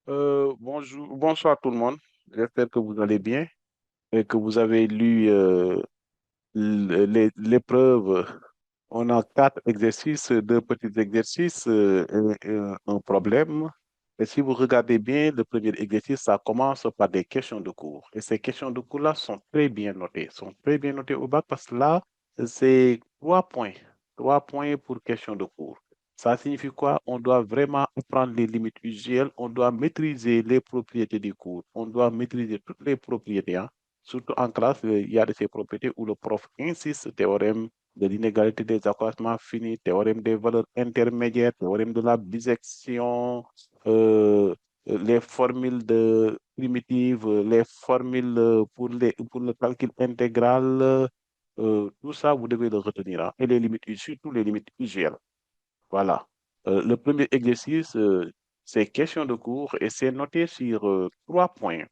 Bonjour, bonsoir tout le monde. J'espère que vous allez bien et que vous avez lu l'épreuve. On a quatre exercices, deux petits exercices et un problème. Et si vous regardez bien, le premier exercice, ça commence par des questions de cours. Et ces questions de cours-là sont très bien notées, sont très bien notées au bac parce que là, c'est 3 points. 3 points pour question de cours. Ça signifie quoi? On doit vraiment apprendre les limites usuelles, on doit maîtriser les propriétés du cours, on doit maîtriser toutes les propriétés, hein. Surtout en classe, il y a de ces propriétés où le prof insiste, théorème de l'inégalité des accroissements finis, théorème des valeurs intermédiaires, théorème de la bisection, euh, les formules de primitives, les formules pour le calcul intégral, tout ça, vous devez le retenir, hein. Et les limites, surtout les limites usuelles. Voilà. Le premier exercice, c'est question de cours et c'est noté sur 3 points.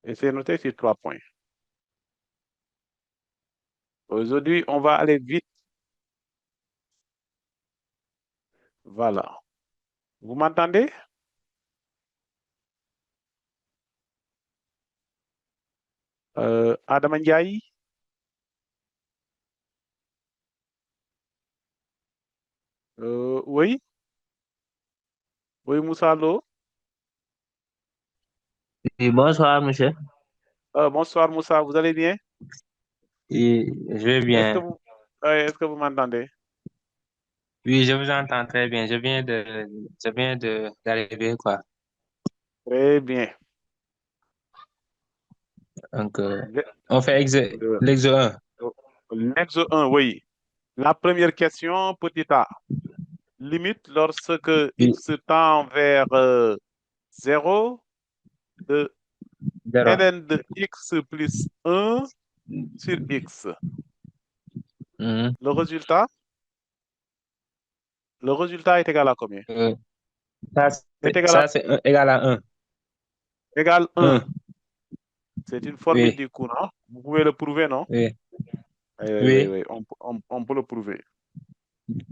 Et c'est noté sur 3 points. Aujourd'hui, on va aller vite. Voilà. Vous m'entendez? Adam Ndiaye? Oui? Oui, Moussa Lo? Oui, bonsoir, monsieur. Bonsoir, Moussa. Vous allez bien? Oui, je vais Est-ce que bien. vous m'entendez? Oui, je vous entends très bien. D'arriver, quoi. Très bien. Donc, Le- on fait le- l'exo 1. L'exo 1, oui. La première question, petit a. Limite lorsque Oui, x tend vers 0 de zéro. ln de x plus 1 sur x. Mhm. Le résultat, le résultat est égal à combien? Euh, ça, Est égal à, ça, c'est égal à un. égal 1. 1. C'est une formule Oui, du cours, non? Vous pouvez le prouver, non? oui, Oui, oui, oui, oui. oui. On peut le prouver.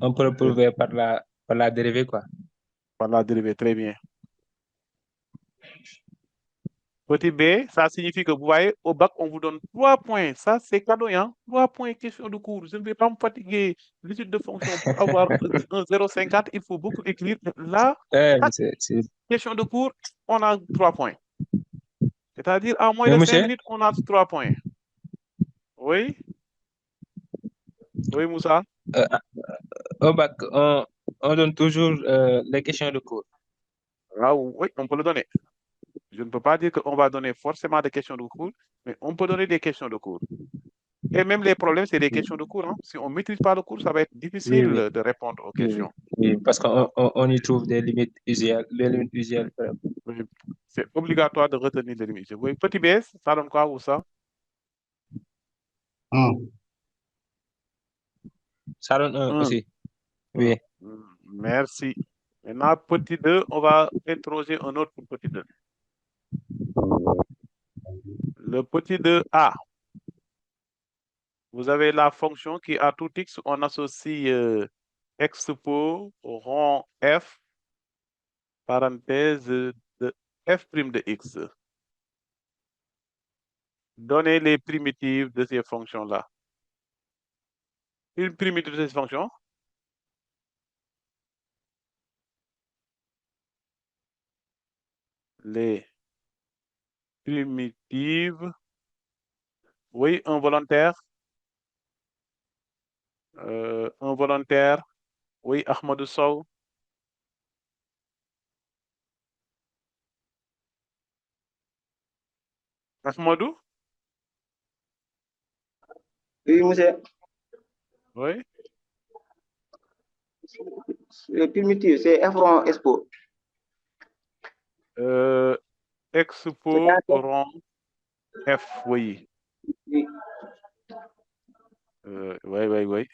On peut le Euh, prouver par la dérivée, quoi. Par la dérivée, très bien. Petit b, ça signifie que vous voyez, au bac, on vous donne 3 points. Ça, c'est cadeau, hein? 3 points, question de cours. Je ne vais pas me fatiguer. L'étude de fonction, pour avoir un 0,50, il faut beaucoup écrire. Là, chaque question de cours, on a 3 points. C'est-à-dire, à moins Mais de cinq monsieur, minutes, on a 3 points. Oui? Oui, Moussa? euh, au bac, on donne toujours les questions de cours. Ah, oui, on peut le donner. Je ne peux pas dire qu'on va donner forcément des questions de cours, mais on peut donner des questions de cours. Et même les problèmes, c'est des Oui, questions de cours, hein. Si on ne maîtrise pas le cours, ça va être oui, difficile oui. de répondre aux Oui, oui, questions. oui, parce qu'on y trouve des limites usuelles, les limites usuelles. Oui, c'est obligatoire de retenir les limites. Oui, petit b, ça donne quoi ou ça? Hmm. Ça donne un Un. aussi. Un. Oui. Merci. Maintenant, petit 2, on va interroger un autre pour petit 2. Le petit 2a, vous avez la fonction qui, à tout x, on associe x pour rond f, parenthèse de f' de x. Donnez les primitives de ces fonctions-là. Une primitive de ces fonctions, les primitives, oui, un volontaire, oui, Ahmadou Sow, Ahmadou, Oui, monsieur. oui, Le primitif, c'est Efron Expo. euh, C'est Expo dans rond F, oui, oui. oui, oui, oui.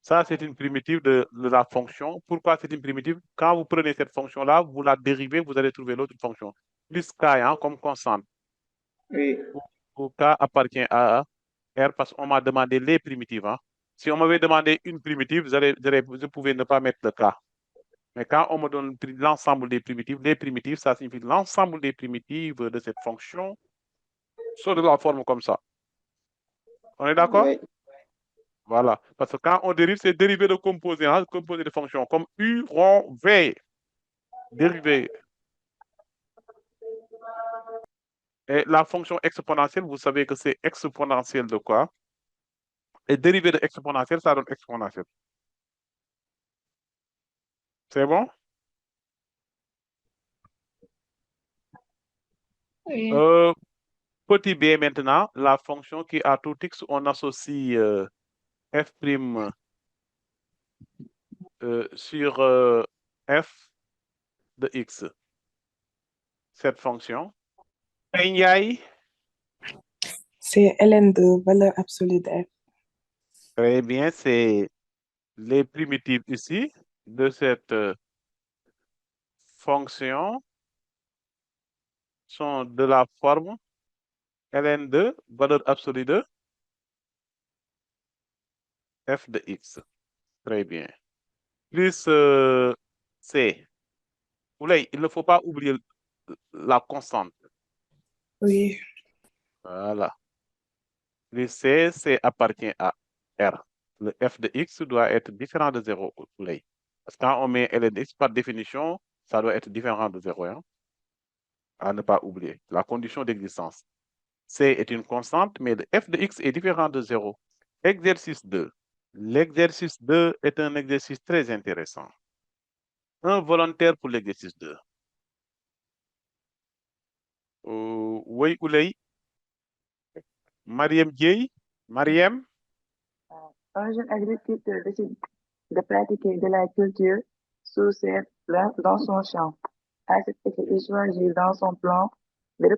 Ça, c'est une primitive de la fonction. Pourquoi c'est une primitive? Quand vous prenez cette fonction-là, vous la dérivez, vous allez trouver l'autre fonction. Plus k hein, comme constante. Oui. Où k appartient à R parce qu'on m'a demandé les primitives. Hein. Si on m'avait demandé une primitive, je pouvais ne pas mettre le k. Mais quand on me donne l'ensemble des primitives, les primitives, ça signifie l'ensemble des primitives de cette fonction sont de la forme comme ça. On est d'accord? Oui. Voilà. Parce que quand on dérive, c'est dérivé de composés, hein, composés de fonctions, comme U rond V. Dérivé. Et la fonction exponentielle, vous savez que c'est exponentielle de quoi? Et dérivé de exponentielle, ça donne exponentielle. C'est bon? Oui. Petit b maintenant, la fonction qui à tout x, on associe f' sur f de x. Cette fonction. Ndiaye. C'est ln de valeur absolue de f. Très bien, c'est les primitives ici de cette fonction sont de la forme ln de valeur absolue de f de x. Très bien. Plus c. Oulay, il ne faut pas oublier la constante. Oui. Voilà. Le C appartient à R. Le f de x doit être différent de 0. Oulay. Parce que quand on met ln de x, par définition, ça doit être différent de 0. Hein? À ne pas oublier. La condition d'existence. C est une constante, mais le f de x est différent de 0. Exercice 2. L'exercice 2 est un exercice très intéressant. Un volontaire pour l'exercice 2. Oui, Oulay. Mariam Dieye. Mariam. Un jeune agriculteur décide de pratiquer de la culture sous serre dans son champ. À cet effet, il choisit dans son plan de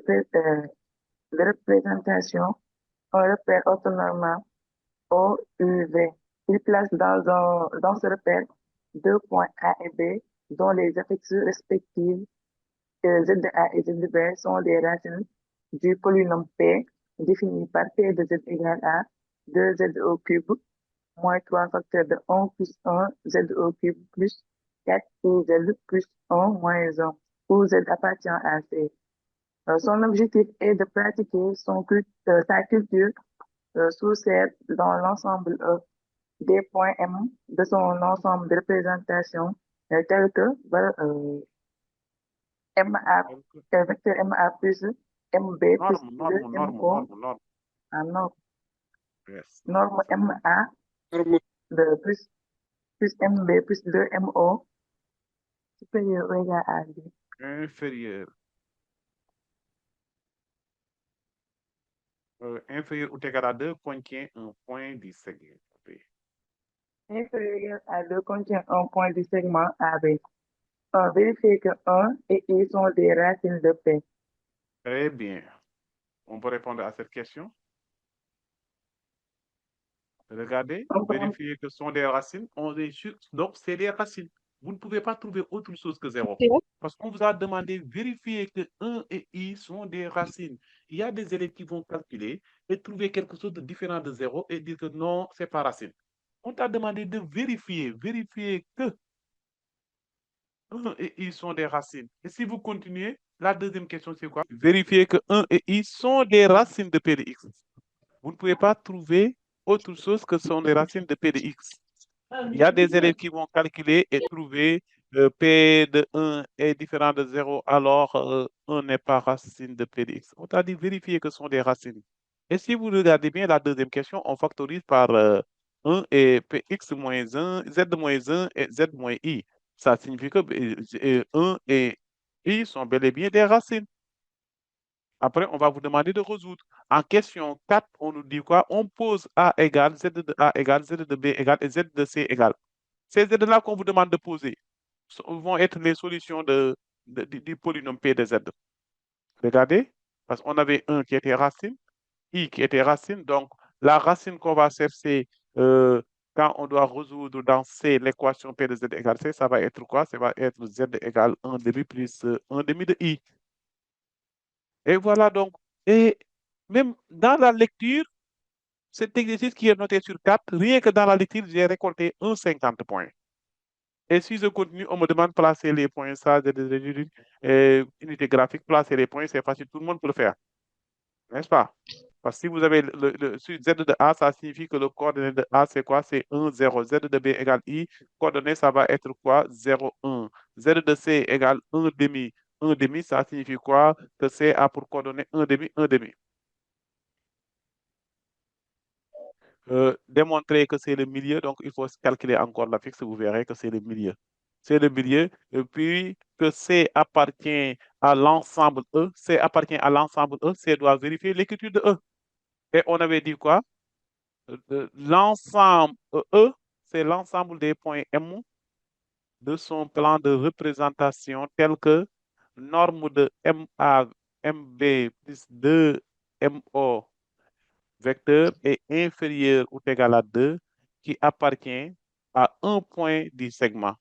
représentation un repère autonomement OUV. Il place dans ce repère deux points A et B dont les affixes respectives ZA et ZB sont des racines du polynôme P défini par P de Z égale à 2Z au cube moins 3 facteurs de 1 plus 1 Z au cube plus 4 Z plus 1 moins 1 où Z appartient à C. Son objectif est de pratiquer sa culture sous serre dans l'ensemble des points M de son ensemble de représentation tel que MA, vecteur MA plus MB plus MO en norme. Yes. Norme MA plus MB plus 2 MO supérieur ou égal à 2. Inférieur. Inférieur ou égal à 2 contient un point du segment AB. Inférieur ou égal à 2 contient un point du segment AB. Vérifiez que 1 et I sont des racines de P. Très bien. On peut répondre à cette question. Regardez, vérifiez que ce sont des racines. Donc, c'est des racines. Vous ne pouvez pas trouver autre chose que 0. Parce qu'on vous a demandé de vérifier que 1 et I sont des racines. Il y a des élèves qui vont calculer et trouver quelque chose de différent de 0 et dire que non, ce n'est pas racine. On t'a demandé de vérifier que 1 et I sont des racines. Et si vous continuez, la deuxième question, c'est quoi? Vérifier que 1 et I sont des racines de P de X. Vous ne pouvez pas trouver autre chose que ce sont des racines de P de X. Il y a des élèves qui vont calculer et trouver P de 1 est différent de 0, alors 1 n'est pas racine de P de X. On t'a dit vérifier que ce sont des racines. Et si vous regardez bien la deuxième question, on factorise par 1 et Px moins 1, Z moins 1 et Z moins I. Ça signifie que 1 et I sont bel et bien des racines. Après, on va vous demander de résoudre. En question 4, on nous dit quoi? On pose A égale, Z de A égale, Z de B égale et Z de C égale. Ces Z-là qu'on vous demande de poser vont être les solutions du polynôme P de Z. Regardez, parce qu'on avait 1 qui était racine, I qui était racine, donc la racine qu'on va chercher quand on doit résoudre dans C l'équation P de Z égale C, ça va être quoi? Ça va être Z égale 1 demi plus 1 demi de I. Et voilà donc. Et même dans la lecture, cet exercice qui est noté sur 4, rien que dans la lecture, j'ai récolté 50 points. Et si je continue, on me demande de placer les points, ça, unité graphique, placer les points, c'est facile, tout le monde peut le faire, n'est-ce pas? Parce que si vous avez sur Z de A, ça signifie que le coordonnée de A, c'est quoi? C'est 1, 0. Z de B égale I. Coordonnée, ça va être quoi? 0, 1. Z de C égale 1 demi. 1 demi, ça signifie quoi? Que C a pour coordonnée 1 demi, 1 demi. Démontrer que c'est le milieu, donc il faut calculer encore la fixe, vous verrez que c'est le milieu. C'est le milieu, et puis que C appartient à l'ensemble E, C appartient à l'ensemble E, C doit vérifier l'écriture de E. Et on avait dit quoi? L'ensemble E, c'est l'ensemble des points M de son plan de représentation tel que norme de MA, MB plus 2 MO vecteur est inférieur ou égal à 2 qui appartient à un point du segment.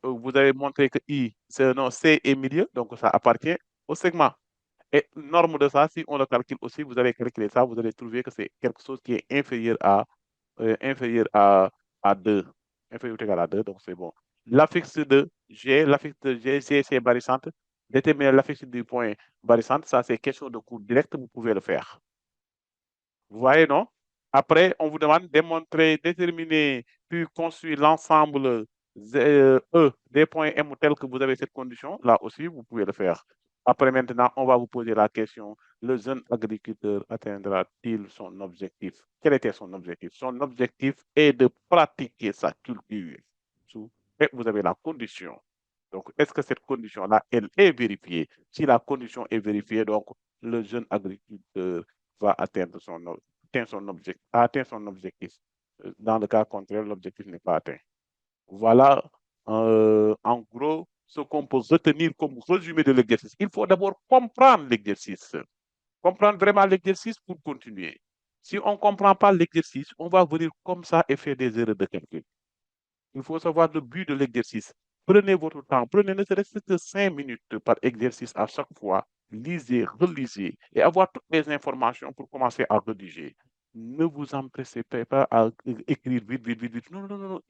Vous avez montré que I, c'est non, C est milieu, donc ça appartient au segment. Et norme de ça, si on le calcule aussi, vous allez calculer ça, vous allez trouver que c'est quelque chose qui est inférieur à 2. Inférieur ou égal à 2, donc c'est bon. L'affixe de G, c'est barycentre. Déterminer l'affixe du point barycentre, ça c'est question de cours direct, vous pouvez le faire. Vous voyez, non? Après, on vous demande de démontrer, déterminer, puis construire l'ensemble E des points M tels que vous avez cette condition. Là aussi, vous pouvez le faire. Après, maintenant, on va vous poser la question, le jeune agriculteur atteindra-t-il son objectif? Quel était son objectif? Son objectif est de pratiquer sa culture. Et vous avez la condition. Donc, est-ce que cette condition-là, elle est vérifiée? Si la condition est vérifiée, donc, le jeune agriculteur va atteindre son objectif. Dans le cas contraire, l'objectif n'est pas atteint. Voilà, en gros, ce qu'on peut retenir comme résumé de l'exercice. Il faut d'abord comprendre l'exercice. Comprendre vraiment l'exercice pour continuer. Si on ne comprend pas l'exercice, on va venir comme ça et faire des erreurs de calcul. Il faut savoir le but de l'exercice. Prenez votre temps, prenez ne serait-ce que 5 minutes par exercice à chaque fois. Lisez, relisez et avoir toutes les informations pour commencer à rédiger. Ne vous empressez pas à écrire vite, vite, vite, vite. Non, non, non, non.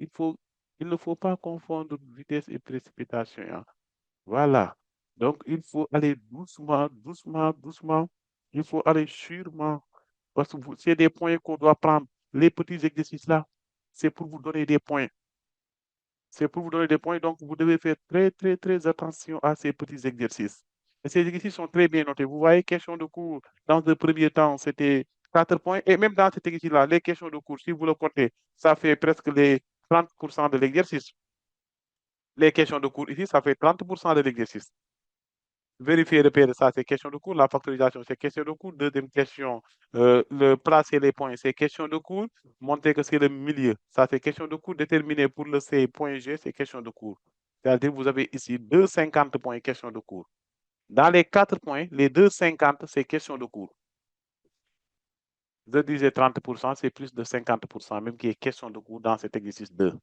Il ne faut pas confondre vitesse et précipitation, hein. Voilà. Donc, il faut aller doucement, doucement, doucement. Il faut aller sûrement. Parce que c'est des points qu'on doit prendre. Les petits exercices là, c'est pour vous donner des points. C'est pour vous donner des points, donc vous devez faire très, très, très attention à ces petits exercices. Et ces exercices sont très bien notés. Vous voyez, questions de cours, dans le premier temps, c'était 4 points. Et même dans cet exercice-là, les questions de cours, si vous le comptez, ça fait presque les 30% de l'exercice. Les questions de cours ici, ça fait 30% de l'exercice. Vérifier, repérer, ça, c'est question de cours. La factorisation, c'est question de cours. Deuxième question, le placer les points, c'est question de cours. Montrer que c'est le milieu, ça, c'est question de cours. Déterminer pour le C, point G, c'est question de cours. C'est-à-dire, vous avez ici 2,50 points, question de cours. Dans les 4 points, les 2,50, c'est question de cours. Je disais 30%, c'est plus de 50%, même qui est question de cours dans cet exercice 2.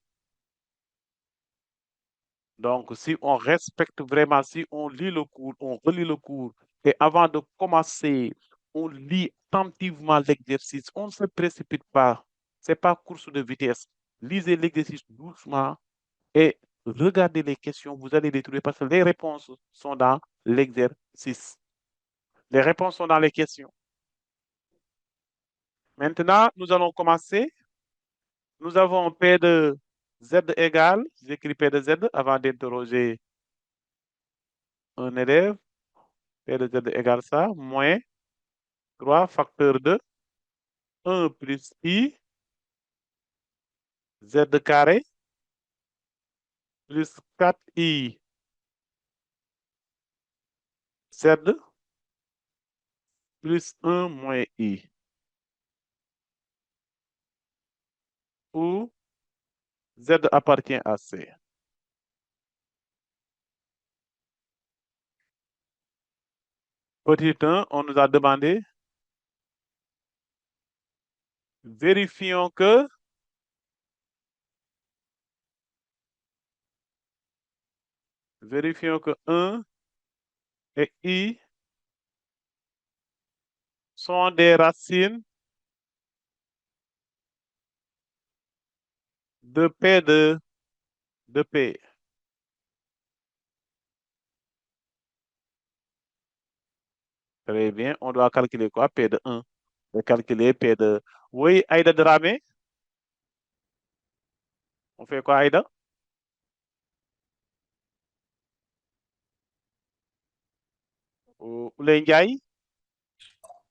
Donc, si on respecte vraiment, si on lit le cours, on relit le cours, et avant de commencer, on lit attentivement l'exercice, on ne se précipite pas. Ce n'est pas course de vitesse. Lisez l'exercice doucement et regardez les questions, vous allez les trouver parce que les réponses sont dans l'exercice. Les réponses sont dans les questions. Maintenant, nous allons commencer. Nous avons P de Z égale, j'écris P de Z avant d'interroger un élève. P de Z égale ça, moins 3 facteur de 1 plus I, Z carré, plus 4I, Z, plus 1 moins I. Où Z appartient à C. Petit 1, on nous a demandé, vérifions que Vérifions que 1 et I sont des racines de P de P. Très bien. On doit calculer quoi? P de 1. On va calculer P de... Oui, Aïda Dramé. On fait quoi, Aïda? Oulé Ndiaye?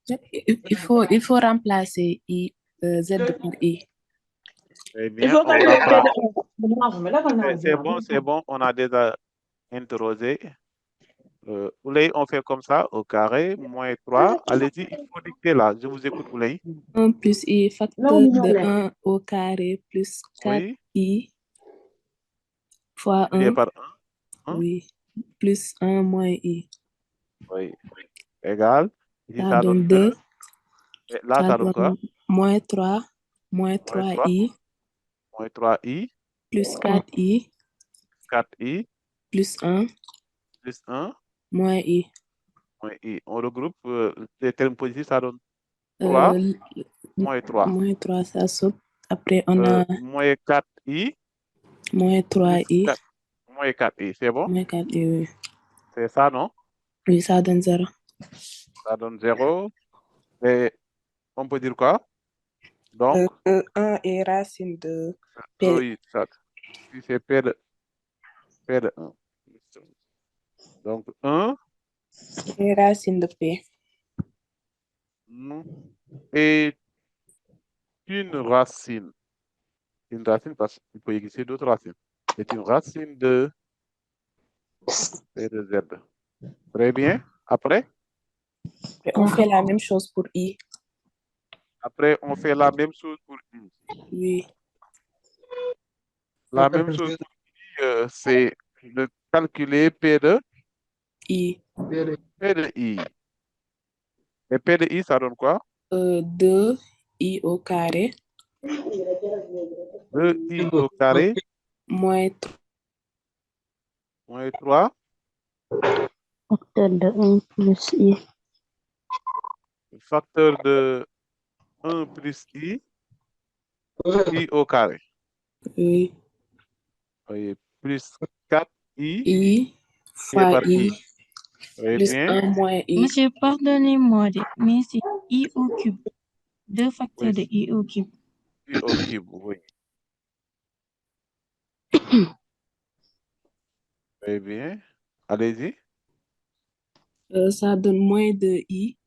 Il faut remplacer Z par I. Très Il bien. faut On calculer P remplace. de C'est bon. On a déjà interrogé. Oulé, on fait comme ça, au carré, moins 3. Allez-y, il faut dicter là. Je vous écoute, Oulé. 1 plus I facteur de 1 au carré plus Oui, 4I fois multiplié 1, par 1. oui, plus 1 moins I. Oui, égal. Ici, Ça ça donne donne 2. 2, Et là, ça ça donne quoi? donne moins 3, moins Moins 3, 3I, moins 3i, plus 4I, 4i, plus 1, plus 1, moins I. moins i. On regroupe les termes positifs, ça donne 3, Euh, moins 3. moins 3, ça saute. Après, on a Moins 4i, moins plus 3I, 4, moins 4i. C'est bon? moins 4I, oui. C'est ça, non? Oui, ça donne 0. Ça donne 0. Et on peut dire quoi? Donc, 1 est racine de P. oui, ça, si c'est P de 1. Donc, 1 est racine de P. est une racine. Une racine parce qu'il peut exister d'autres racines. C'est une racine de P de Z. Très bien. Après, Et on fait la même chose pour I. on fait la même chose pour I. Oui. La même chose pour I, c'est de calculer P de I. I. Et P de I, ça donne quoi? 2 I au carré 2I au carré moins moins 3 Facteur de 1 plus I. facteur de 1 plus I au carré. oui, Oui, plus 4I I et fois par I I. Très plus bien. 1 moins I. Monsieur, pardonnez-moi, mais c'est I au cube. 2 facteurs Oui, de I au cube. I au cube, oui. Très bien. Allez-y. Ça donne moins de I.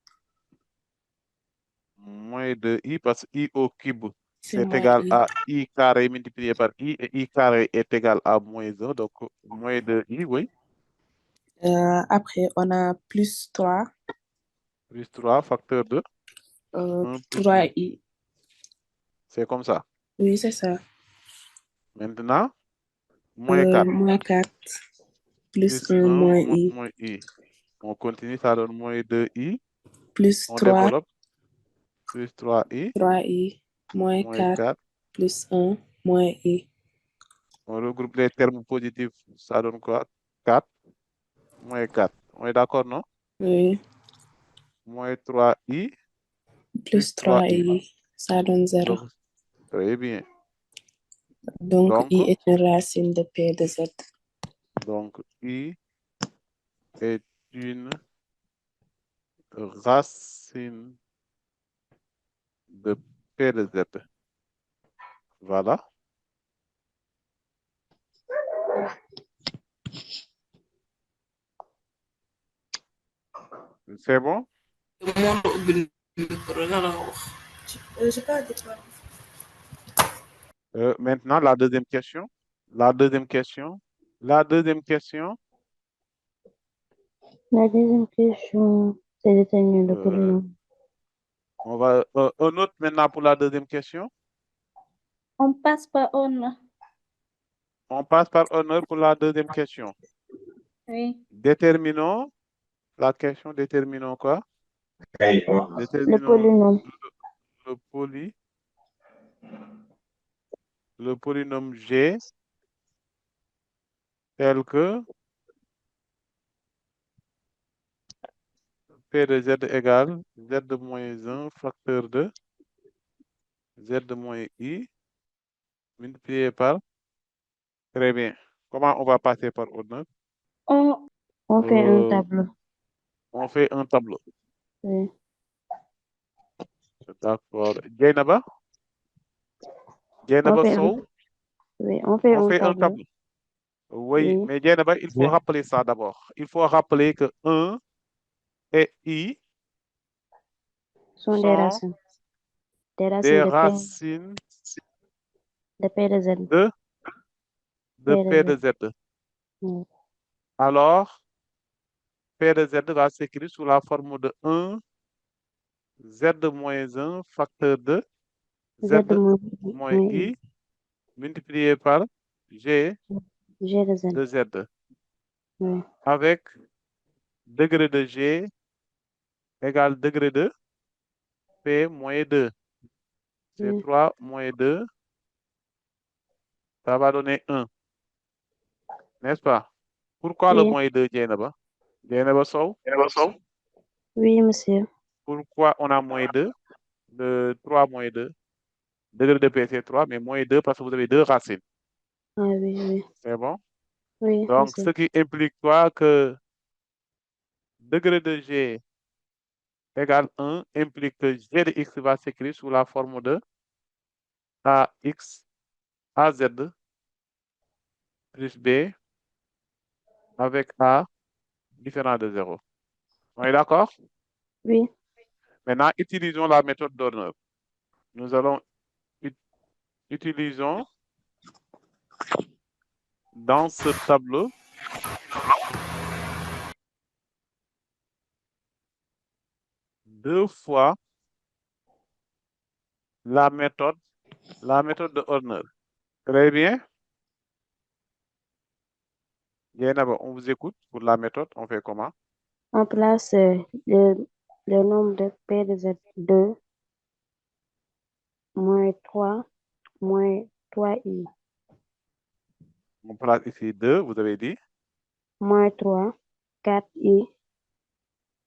Moins de I parce que I au cube, C'est c'est moins égal I. à I carré multiplié par I et I carré est égal à moins 1. Donc, moins de I, oui. Après, on a plus 3. Plus 3, facteur de 1 plus 3 I. I. C'est comme ça. Oui, c'est ça. Maintenant, moins 4 Moins 4 plus plus 1 1 moins I. moins I. On continue, ça donne moins 2I. Plus On 3, développe. Plus 3I, 3I. Moins moins 4 4. plus 1 moins I. On regroupe les termes positifs. Ça donne quoi? 4 moins 4. On est d'accord, non? Oui. Moins 3I Plus plus 3I. 3I. Ça donne 0. Donc, très bien. Donc, Donc, I est une racine de P de Z. I est une racine de P de Z. Voilà. C'est bon? Maintenant, la deuxième question. La deuxième question. La deuxième question. La deuxième question, c'est déterminer le euh, polynôme. on va un autre maintenant pour la deuxième question. On passe par on. On passe par honneur pour la deuxième question. Oui. Déterminons la question. Déterminons quoi? Le Déterminons polynôme. le poly, le polynôme G tel que P de Z égale Z moins 1 facteur de Z moins I multiplié par. Très bien. Comment on va passer par ordonnance? On fait un Euh, tableau. on fait un tableau. Oui. D'accord. Dieynaba? On Dieynaba fait un, Sow? oui, on fait On un fait un tableau. tableau. Oui, Oui. mais Dieynaba, il faut Oui. rappeler ça d'abord. Il faut rappeler que 1 et I Sont des sont racines. Des des racines racines de P de Z. de P P de de Z. Z. Oui. Alors, P de Z va s'écrire sous la forme de 1 Z moins 1 facteur de Z Z moins moins I. I multiplié par G G de Z. de Z Oui. avec degré de G égale degré de P moins 2. C'est Oui. 3 moins 2, ça va donner 1, n'est-ce pas? Pourquoi le Oui. moins 2, Dieynaba? Dieynaba Sow? Oui, monsieur. Pourquoi on a moins 2? De 3 moins 2. Degré de P, c'est 3, mais moins 2 parce que vous avez deux racines. Ah oui, oui. C'est bon? Oui, Donc, monsieur. ce qui implique quoi que degré de G égale 1 implique que G de X va s'écrire sous la forme de AX, AZ plus B avec A différent de 0. On est d'accord? Oui. Maintenant, utilisons la méthode d'honneur. Nous allons utilisons dans ce tableau deux fois la méthode de Horner. Très bien. Dieynaba, on vous écoute pour la méthode. On fait comment? On place le nombre de P de Z 2 moins 3 moins 3I. On place ici 2, vous avez dit. Moins 3, 4I,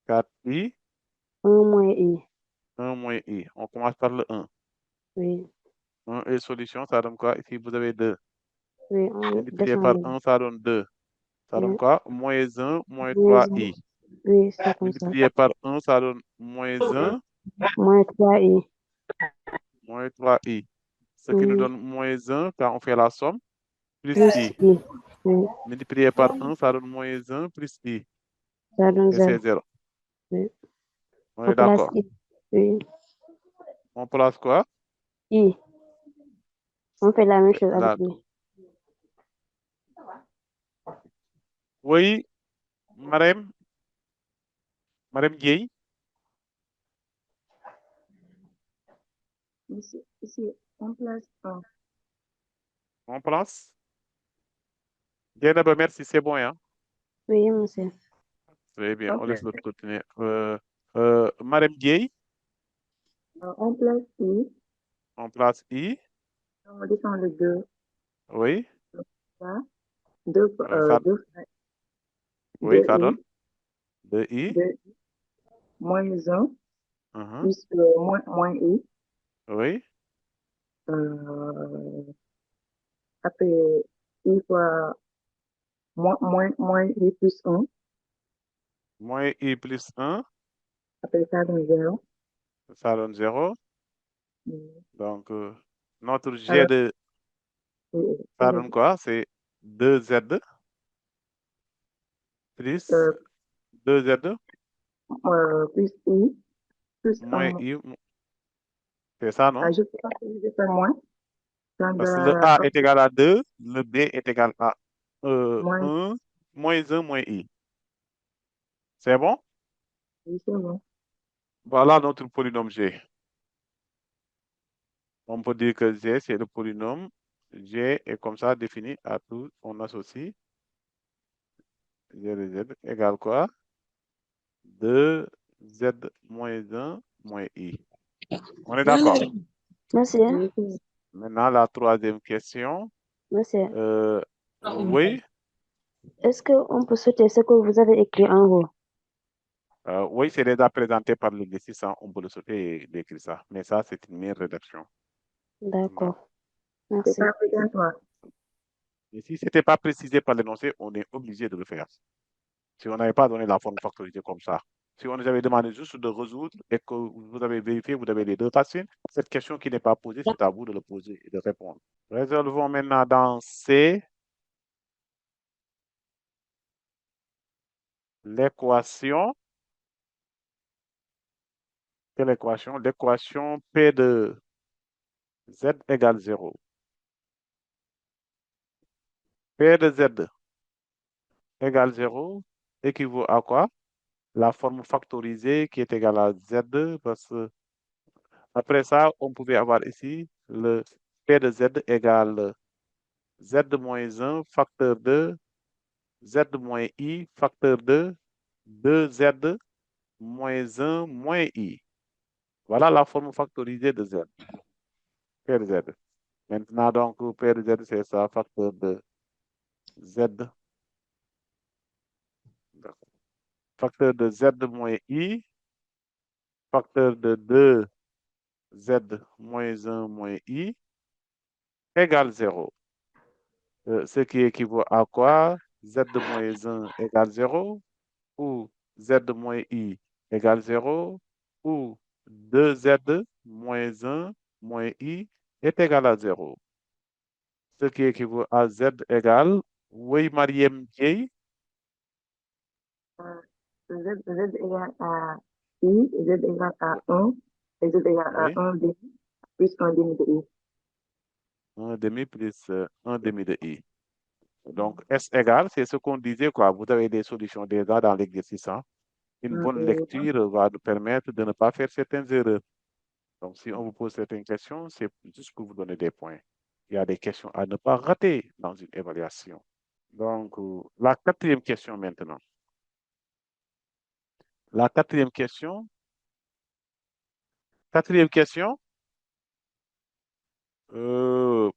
4i, 1 moins I. 1 moins i. On commence par le 1. Oui. 1 et solution, ça donne quoi? Ici, vous avez 2. Oui, on Multiplié par descend. 1, ça donne 2. Ça donne Oui. quoi? Moins 1, moins Moins 3i. Oui, c'est comme ça. Multiplié par 1, ça donne moins 1, Moins 3I. moins 3i. Ce qui nous donne moins 1 quand on fait la somme, plus Plus i. I. Oui. Multiplié par 1, ça donne moins 1 plus i. Ça donne Et c'est 0. 0. Oui. On On est place d'accord. I. Oui. On place quoi? I. On fait la même chose avec Là. I. Oui, Madame Gueye. Ici, on place 1. On place. Dieynaba, merci, c'est bon, hein? Oui, monsieur. Très bien, on Ok. laisse l'autre continuer. Madame Gueye, On place I. on place I. On descend le 2. Oui, Ça. 2, ça, 2, oui, ça 2I. donne 2i. 2, moins 1. Mhm. Plus moins I. Oui, Après, I fois moins I plus 1. moins i plus 1, Après, ça donne 0. ça donne 0. Donc, notre G Alors, de, ça donne quoi? C'est 2Z plus euh, 2Z plus I plus moins 1. i. C'est ça, non? Je peux pas faire moins. Ça Parce que le doit A est égal à 2, le B est égal à moins 1, moins 1, moins i. C'est bon? I, c'est bon. Voilà notre polynôme G. On peut dire que G, c'est le polynôme. G est comme ça défini à tout. On associe G de Z égale quoi? 2Z moins 1 moins I. On est d'accord. Monsieur. Maintenant, la troisième question. Monsieur. Oui, Est-ce qu'on peut sauter ce que vous avez écrit en haut? Oui, c'est déjà présenté par l'exercice, hein, on peut le sauter et d'écrire ça. Mais ça, c'est une meilleure rédaction. D'accord. C'est Merci. pas obligatoire. Et si ce n'était pas précisé par l'énoncé, on est obligé de le faire. Si on n'avait pas donné la forme factorisée comme ça. Si on nous avait demandé juste de résoudre et que vous avez vérifié, vous avez les deux racines, cette question qui n'est pas posée, c'est à vous de le poser et de répondre. Résolvons maintenant dans C l'équation. Quelle équation? L'équation P de Z égale 0. P de Z égale 0 équivaut à quoi? La forme factorisée qui est égale à Z, parce que après ça, on pouvait avoir ici le P de Z égale Z moins 1 facteur de Z moins I facteur de 2Z moins 1 moins I. Voilà la forme factorisée de Z. P de Z. Maintenant, donc, P de Z, c'est ça, facteur de Z. Facteur de Z moins I, facteur de 2Z moins 1 moins I, égale 0. Ce qui équivaut à quoi? Z moins 1 égale 0, ou Z moins I égale 0, ou 2Z moins 1 moins I est égal à 0. Ce qui équivaut à Z égale, oui, Mariem Dieye, Z égale à I, Z égale à 1, et Z égale à oui, 1 demi, plus 1 demi de I. 1 demi plus 1 demi de I. Donc, S égale, c'est ce qu'on disait, quoi. Vous avez des solutions déjà dans l'exercice, hein. Une bonne lecture va nous permettre de ne pas faire certaines erreurs. Donc, si on vous pose certaines questions, c'est juste pour vous donner des points. Il y a des questions à ne pas rater dans une évaluation. Donc, la quatrième question maintenant. La quatrième question. Quatrième question.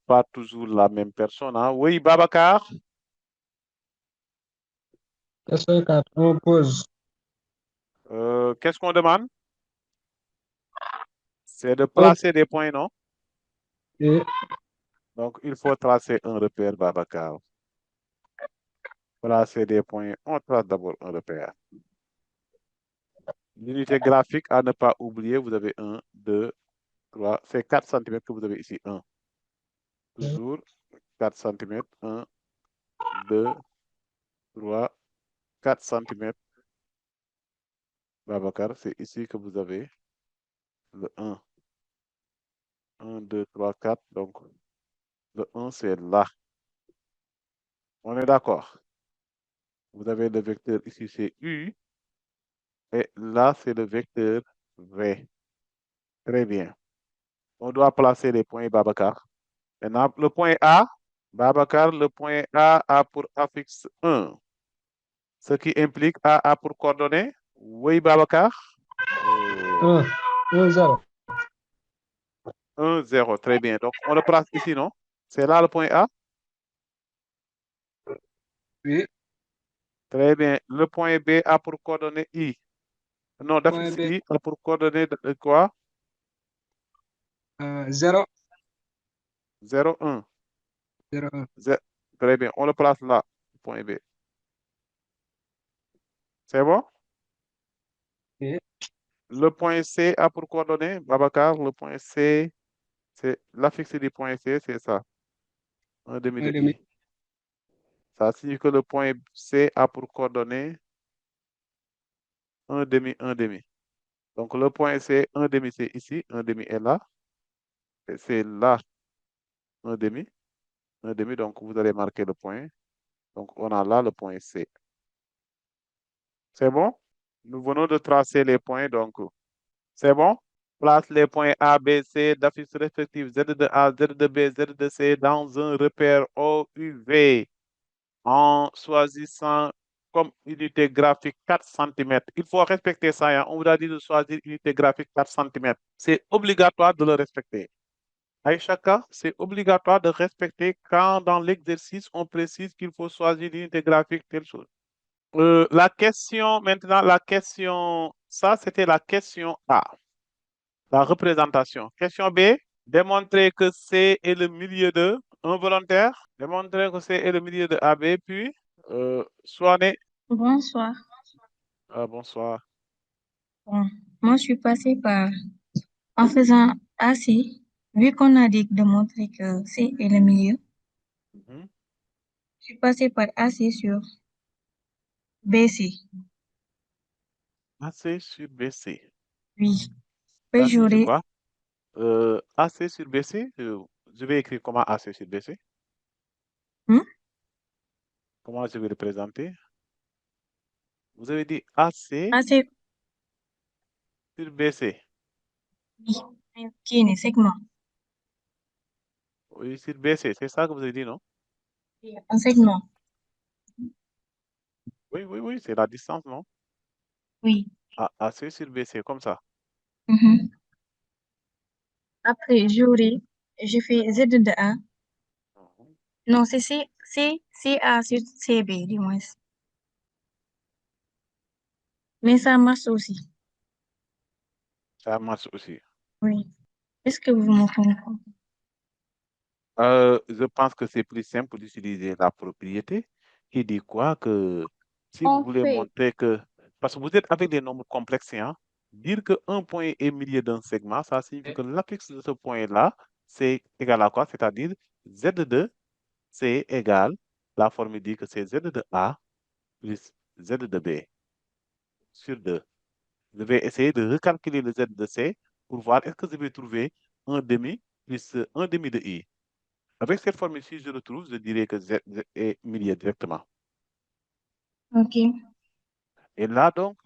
Pas toujours la même personne, hein. Oui, Babacar. Question 4, on pose. Qu'est-ce qu'on demande? C'est de placer des points, non? Et Donc, il faut tracer un repère, Babacar. Placer des points, on trace d'abord un repère. L'unité graphique à ne pas oublier, vous avez 1, 2, 3, c'est 4 cm que vous avez ici, 1. Toujours 4 cm, 1, 2, 3, 4 cm. Babacar, c'est ici que vous avez le 1. 1, 2, 3, 4. Donc, le 1, c'est là. On est d'accord. Vous avez le vecteur ici, c'est U. Et là, c'est le vecteur V. Très bien. On doit placer les points, Babacar. Maintenant, le point A, Babacar, le point A pour affixe 1. Ce qui implique A pour coordonnées. Oui, Babacar. 1, 1, 0. 1, 0. Très bien. Donc, on le place ici, non? C'est là le point A. Oui, Très bien. Le point B a pour coordonnée I. Non, point d'affixe B, I a pour coordonnée de quoi? 0, 0, 1. 0, 1. Très bien. On le place là, point B. C'est bon? Oui, Le point C a pour coordonnée, Babacar, le point C, c'est l'affixe du point C, c'est ça. 1 demi 1 de demi. I. Ça signifie que le point C a pour coordonnée 1 demi, 1 demi. Donc, le point C, 1 demi, c'est ici, 1 demi est là. Et c'est là, 1 demi, 1 demi. Donc, vous allez marquer le point. Donc, on a là le point C. C'est bon? Nous venons de tracer les points, donc, c'est bon? Place les points A, B, C d'affiche respective Z de A, Z de B, Z de C dans un repère OUV en choisissant comme unité graphique 4 cm. Il faut respecter ça, hein. On vous a dit de choisir unité graphique 4 cm. C'est obligatoire de le respecter. Aïchaka, c'est obligatoire de respecter quand dans l'exercice, on précise qu'il faut choisir l'unité graphique telle chose. La question, maintenant, ça c'était la question A, la représentation. Question B, démontrer que C est le milieu de un volontaire, démontrer que C est le milieu de AB, puis Soirée. Bonsoir. Bonsoir. Bon, moi, je suis passée par, en faisant AC, vu qu'on a dit de montrer que C est le milieu, Mhm. je suis passée par AC sur BC. AC sur BC. Oui. Ça Puis signifie j'aurai, quoi? AC sur BC, je vais écrire comment AC sur BC. Hmm? Comment je vais le présenter? Vous avez dit AC AC, sur BC. oui, qui est segment. Oui, sur BC, c'est ça que vous avez dit, non? Un segment. Oui, c'est la distance, non? Oui. AC sur BC, comme ça. Mhm. Après, je fais Z de A. Mhm. Non, c'est CA sur CB, du moins. Mais ça marche aussi. Ça marche aussi. Oui. Est-ce que vous me comprenez? Je pense que c'est plus simple d'utiliser la propriété qui dit quoi que si vous En voulez fait, montrer que, parce que vous êtes avec des nombres complexes, hein, dire qu'un point est milieu d'un segment, ça signifie que l'apex de ce point-là, c'est égal à quoi? C'est-à-dire Z de C égale, la formule dit que c'est Z de A plus Z de B sur 2. Je vais essayer de recalculer le Z de C pour voir est-ce que je vais trouver un demi plus un demi de I. Avec cette formule-ci, je le trouve, je dirais que Z est milieu directement. Ok. Et là, donc,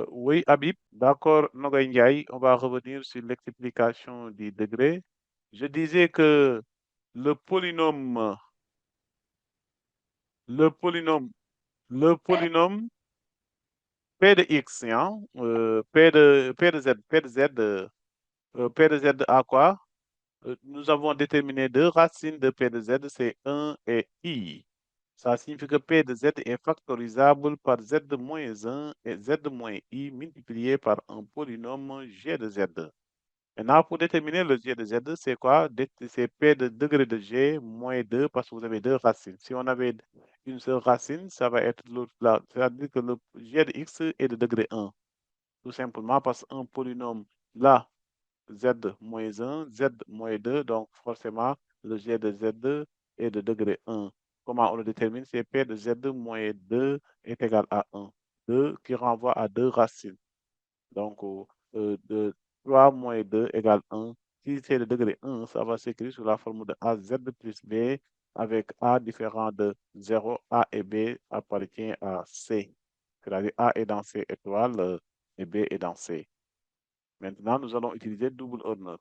oui, Habib, d'accord, Nogoy Ndiaye, on va revenir sur l'explication du degré. Je disais que le polynôme, le polynôme, le polynôme P de X, hein, P de Z, P de Z à quoi? Nous avons déterminé deux racines de P de Z, c'est 1 et I. Ça signifie que P de Z est factorisable par Z de moins 1 et Z de moins I multiplié par un polynôme G de Z. Maintenant, pour déterminer le G de Z, c'est quoi? C'est P de degré de G moins 2 parce que vous avez deux racines. Si on avait une seule racine, ça va être l'autre là. C'est-à-dire que le G de X est de degré 1. Tout simplement parce qu'un polynôme là, Z moins 1, Z moins 2, donc forcément, le G de Z est de degré 1. Comment on le détermine? C'est P de Z moins 2 est égal à 1. 2 qui renvoie à deux racines. Donc, de 3 moins 2 égale 1. Si c'est de degré 1, ça va s'écrire sous la forme de AZ plus B avec A différent de 0. A et B appartient à C. C'est-à-dire A est dans C étoile et B est dans C. Maintenant, nous allons utiliser double honneur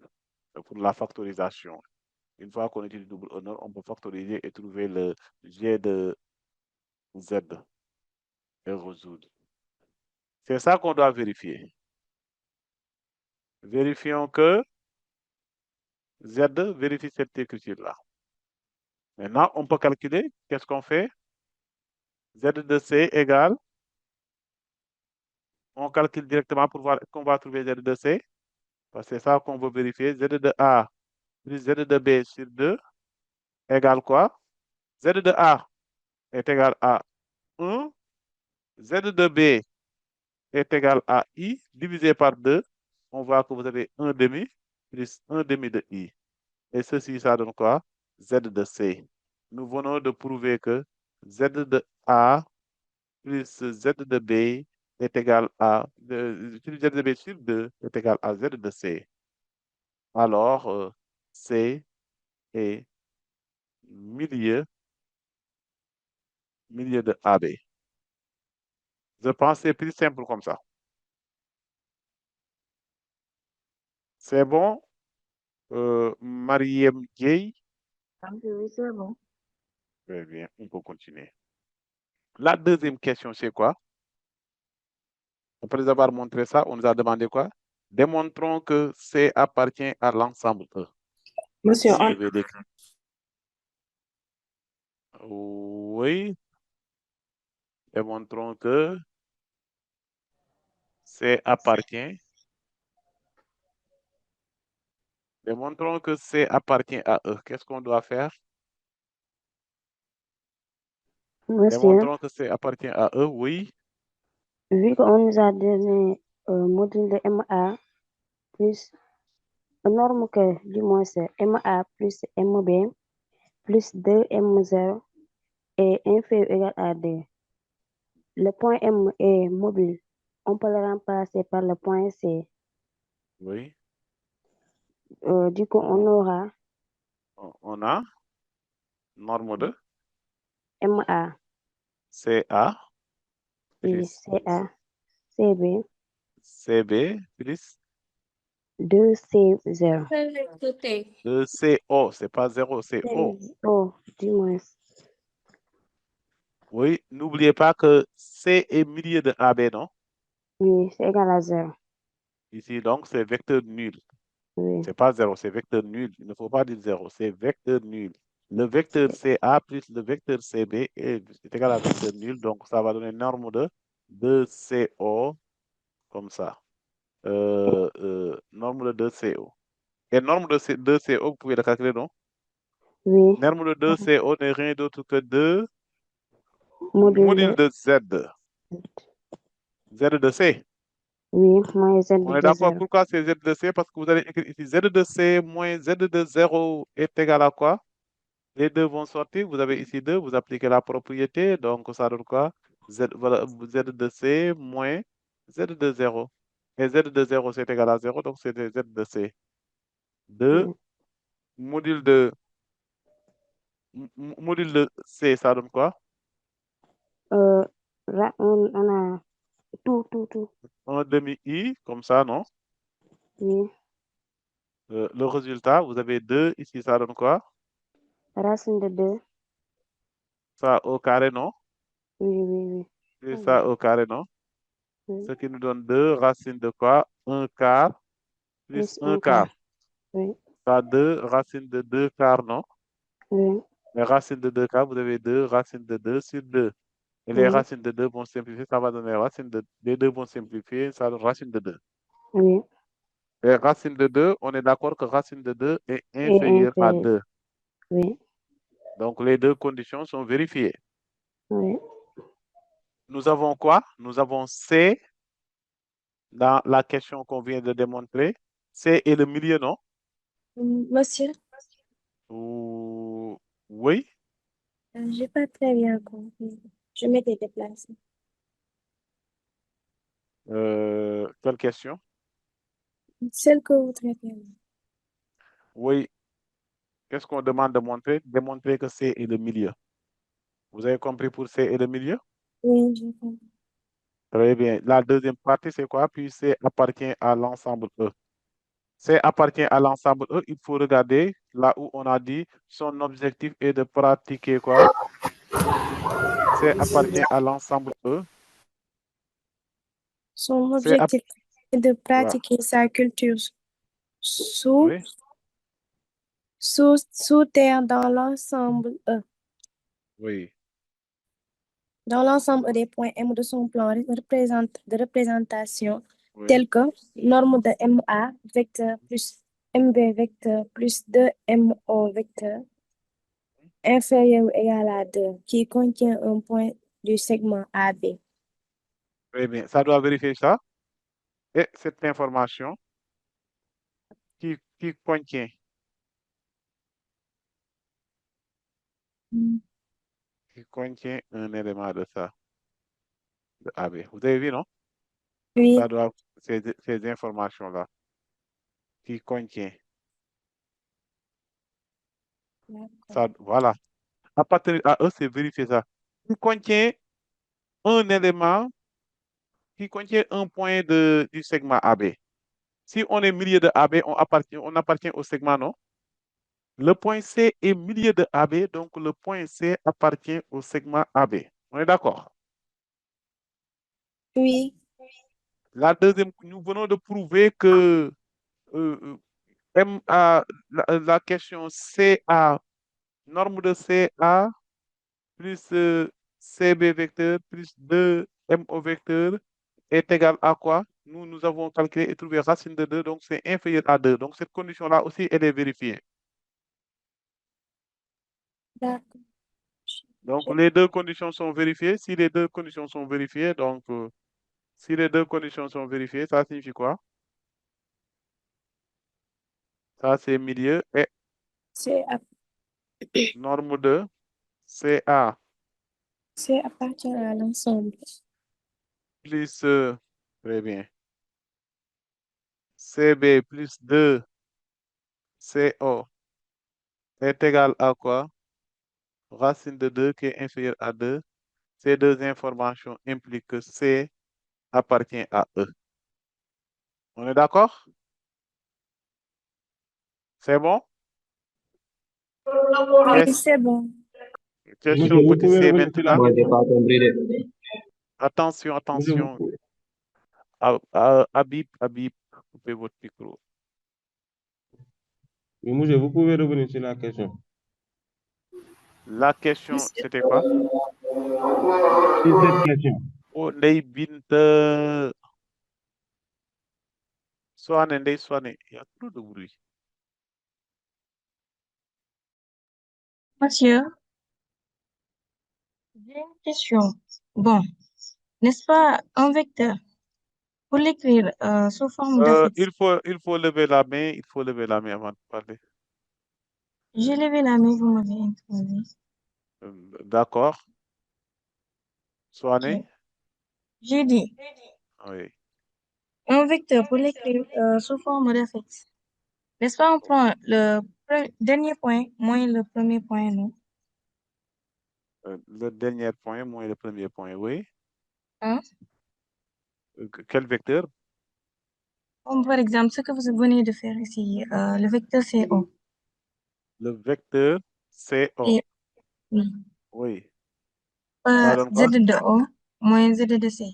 pour la factorisation. Une fois qu'on utilise double honneur, on peut factoriser et trouver le G de Z et résoudre. C'est ça qu'on doit vérifier. Vérifions que Z vérifie cette écriture-là. Maintenant, on peut calculer. Qu'est-ce qu'on fait? Z de C égale. On calcule directement pour voir qu'on va trouver Z de C. Parce que c'est ça qu'on veut vérifier. Z de A plus Z de B sur 2 égale quoi? Z de A est égal à 1. Z de B est égal à I divisé par 2. On voit que vous avez 1 demi plus 1 demi de I. Et ceci, ça donne quoi? Z de C. Nous venons de prouver que Z de A plus Z de B est égal à Z de B sur 2 est égal à Z de C. Alors, C est milieu de AB. Je pense que c'est plus simple comme ça. C'est bon? Mariem Gay? Oui, c'est bon. Très bien, on peut continuer. La deuxième question, c'est quoi? Après avoir montré ça, on nous a demandé quoi? Démontrons que C appartient à l'ensemble E. Monsieur, Je vais décrire. Oui. Démontrons que C appartient. Démontrons que C appartient à E. Qu'est-ce qu'on doit faire? Monsieur, Démontrons que C appartient à E, oui. vu qu'on nous a donné module de MA plus norme que du moins c'est MA plus MB plus 2M0 est inférieur ou égal à 2. Le point M est mobile. On peut le remplacer par le point C. Oui. Du coup, on aura On a norme de MA, CA oui, plus CA, CB, CB plus 2C0. 2CO. C'est pas 0, c'est O. Oh, du moins. Oui, n'oubliez pas que C est milieu de AB, non? Oui, c'est égal à 0. Ici, donc, c'est vecteur nul. Oui, C'est pas 0, c'est vecteur nul. Il ne faut pas dire 0, c'est vecteur nul. Le vecteur CA plus le vecteur CB est égal à vecteur nul, donc ça va donner norme de 2CO, comme ça. Norme de 2CO. Et norme de 2CO, vous pouvez la calculer, non? oui, Norme de 2CO n'est rien d'autre que 2 module module de, de Z. Z de C. oui, moins Z On est de d'accord? 0. Pourquoi c'est Z de C? Parce que vous allez écrire ici Z de C moins Z de 0 est égal à quoi? Les deux vont sortir. Vous avez ici 2, vous appliquez la propriété. Donc, ça donne quoi? Z, voilà, Z de C moins Z de 0. Et Z de 0, c'est égal à 0. Donc, c'est Z de C. 2 Oui. module module de C, ça donne quoi? Là, on a tout. Un demi-I, comme ça, non? Oui, Le résultat, vous avez 2. Ici, ça donne quoi? racine de 2. Ça au carré, non? Oui. Et Ah, ça au carré, non? oui. Ce qui nous donne 2 racine de quoi? Un quart plus Plus un 1 quart. quart. Oui, Ça 2 racine de 2 quarts, non? oui, Les racines de 2 quarts, vous avez 2 racines de 2 sur 2. Et les oui, racines de 2 vont simplifier, ça va donner racine de... Les deux vont simplifier, ça donne racine de 2. oui. Et racine de 2, on est d'accord que racine de 2 est Et inférieure à inférieur. 2. Oui, Donc, les deux conditions sont vérifiées. oui. Nous avons quoi? Nous avons C dans la question qu'on vient de démontrer. C est le milieu, non? Monsieur, Oui. j'ai pas très bien compris. Je m'étais déplacée. Quelle question? Celle que vous traitez. Oui. Qu'est-ce qu'on demande de montrer? Démontrer que C est le milieu. Vous avez compris pour C est le milieu? Oui, j'ai compris. Très bien. La deuxième partie, c'est quoi? Puis C appartient à l'ensemble E. C appartient à l'ensemble E. Il faut regarder là où on a dit son objectif est de pratiquer quoi? C appartient à l'ensemble E. Son C app- objectif est de voilà. pratiquer sa culture sous, Oui, sous terre dans l'ensemble oui, dans l'ensemble des points M de son plan de représentation oui. tel que norme de MA vecteur plus MB vecteur plus 2MO vecteur inférieur ou égal à 2 qui contient un point du segment AB. Très bien. Ça doit vérifier ça. Et cette information qui contient, Mm. qui contient un élément de ça, de AB. Vous avez vu, non? Oui, Ça doit, ces informations-là, qui contient, d'accord. ça, voilà. À partir à eux, c'est vérifier ça. Qui contient un élément, qui contient un point du segment AB. Si on est milieu de AB, on appartient au segment, non? Le point C est milieu de AB, donc le point C appartient au segment AB. On est d'accord? Oui, La deuxième, nous venons de prouver que la question CA, norme de CA plus CB vecteur plus 2MO vecteur est égal à quoi? Nous avons calculé et trouvé racine de 2, donc c'est inférieur à 2. Donc cette condition-là aussi, elle est vérifiée. D'accord. Donc les deux conditions sont vérifiées. Si les deux conditions sont vérifiées, donc si les deux conditions sont vérifiées, ça signifie quoi? Ça, c'est milieu et C'est à, norme de CA c'est appartient à l'ensemble. plus, très bien, CB plus 2CO est égal à quoi? Racine de 2 qui est inférieure à 2. Ces deux informations impliquent que C appartient à E. On est d'accord? C'est bon? Oui, c'est bon. Question Vous petit pouvez c revenir sur la maintenant. Moi, j'ai pas compris de. Attention, Monsieur, attention. Habib, coupez votre micro. monsieur, vous pouvez revenir sur la question. La question, c'était quoi? Sur cette question. Oh, Ndeye Binta. Soane, Ndeye Soane. Il y a trop de bruit. Monsieur, j'ai une question. Bon, n'est-ce pas un vecteur? Pour l'écrire sous forme d'affixe, Il faut lever la main. Il faut lever la main avant de parler. j'ai levé la main, vous m'avez introduit. D'accord. Soane? Ok. J'ai dit, Oui. un vecteur pour l'écrire sous forme d'affixe. N'est-ce pas on prend le dernier point moins le premier point, non? Le dernier point, moins le premier point, oui. Hein? Quel vecteur? Comme par exemple, ce que vous venez de faire ici, le vecteur CO. Le vecteur CO. Et oui, Oui. Ça donne Z quoi? de O moins Z de C.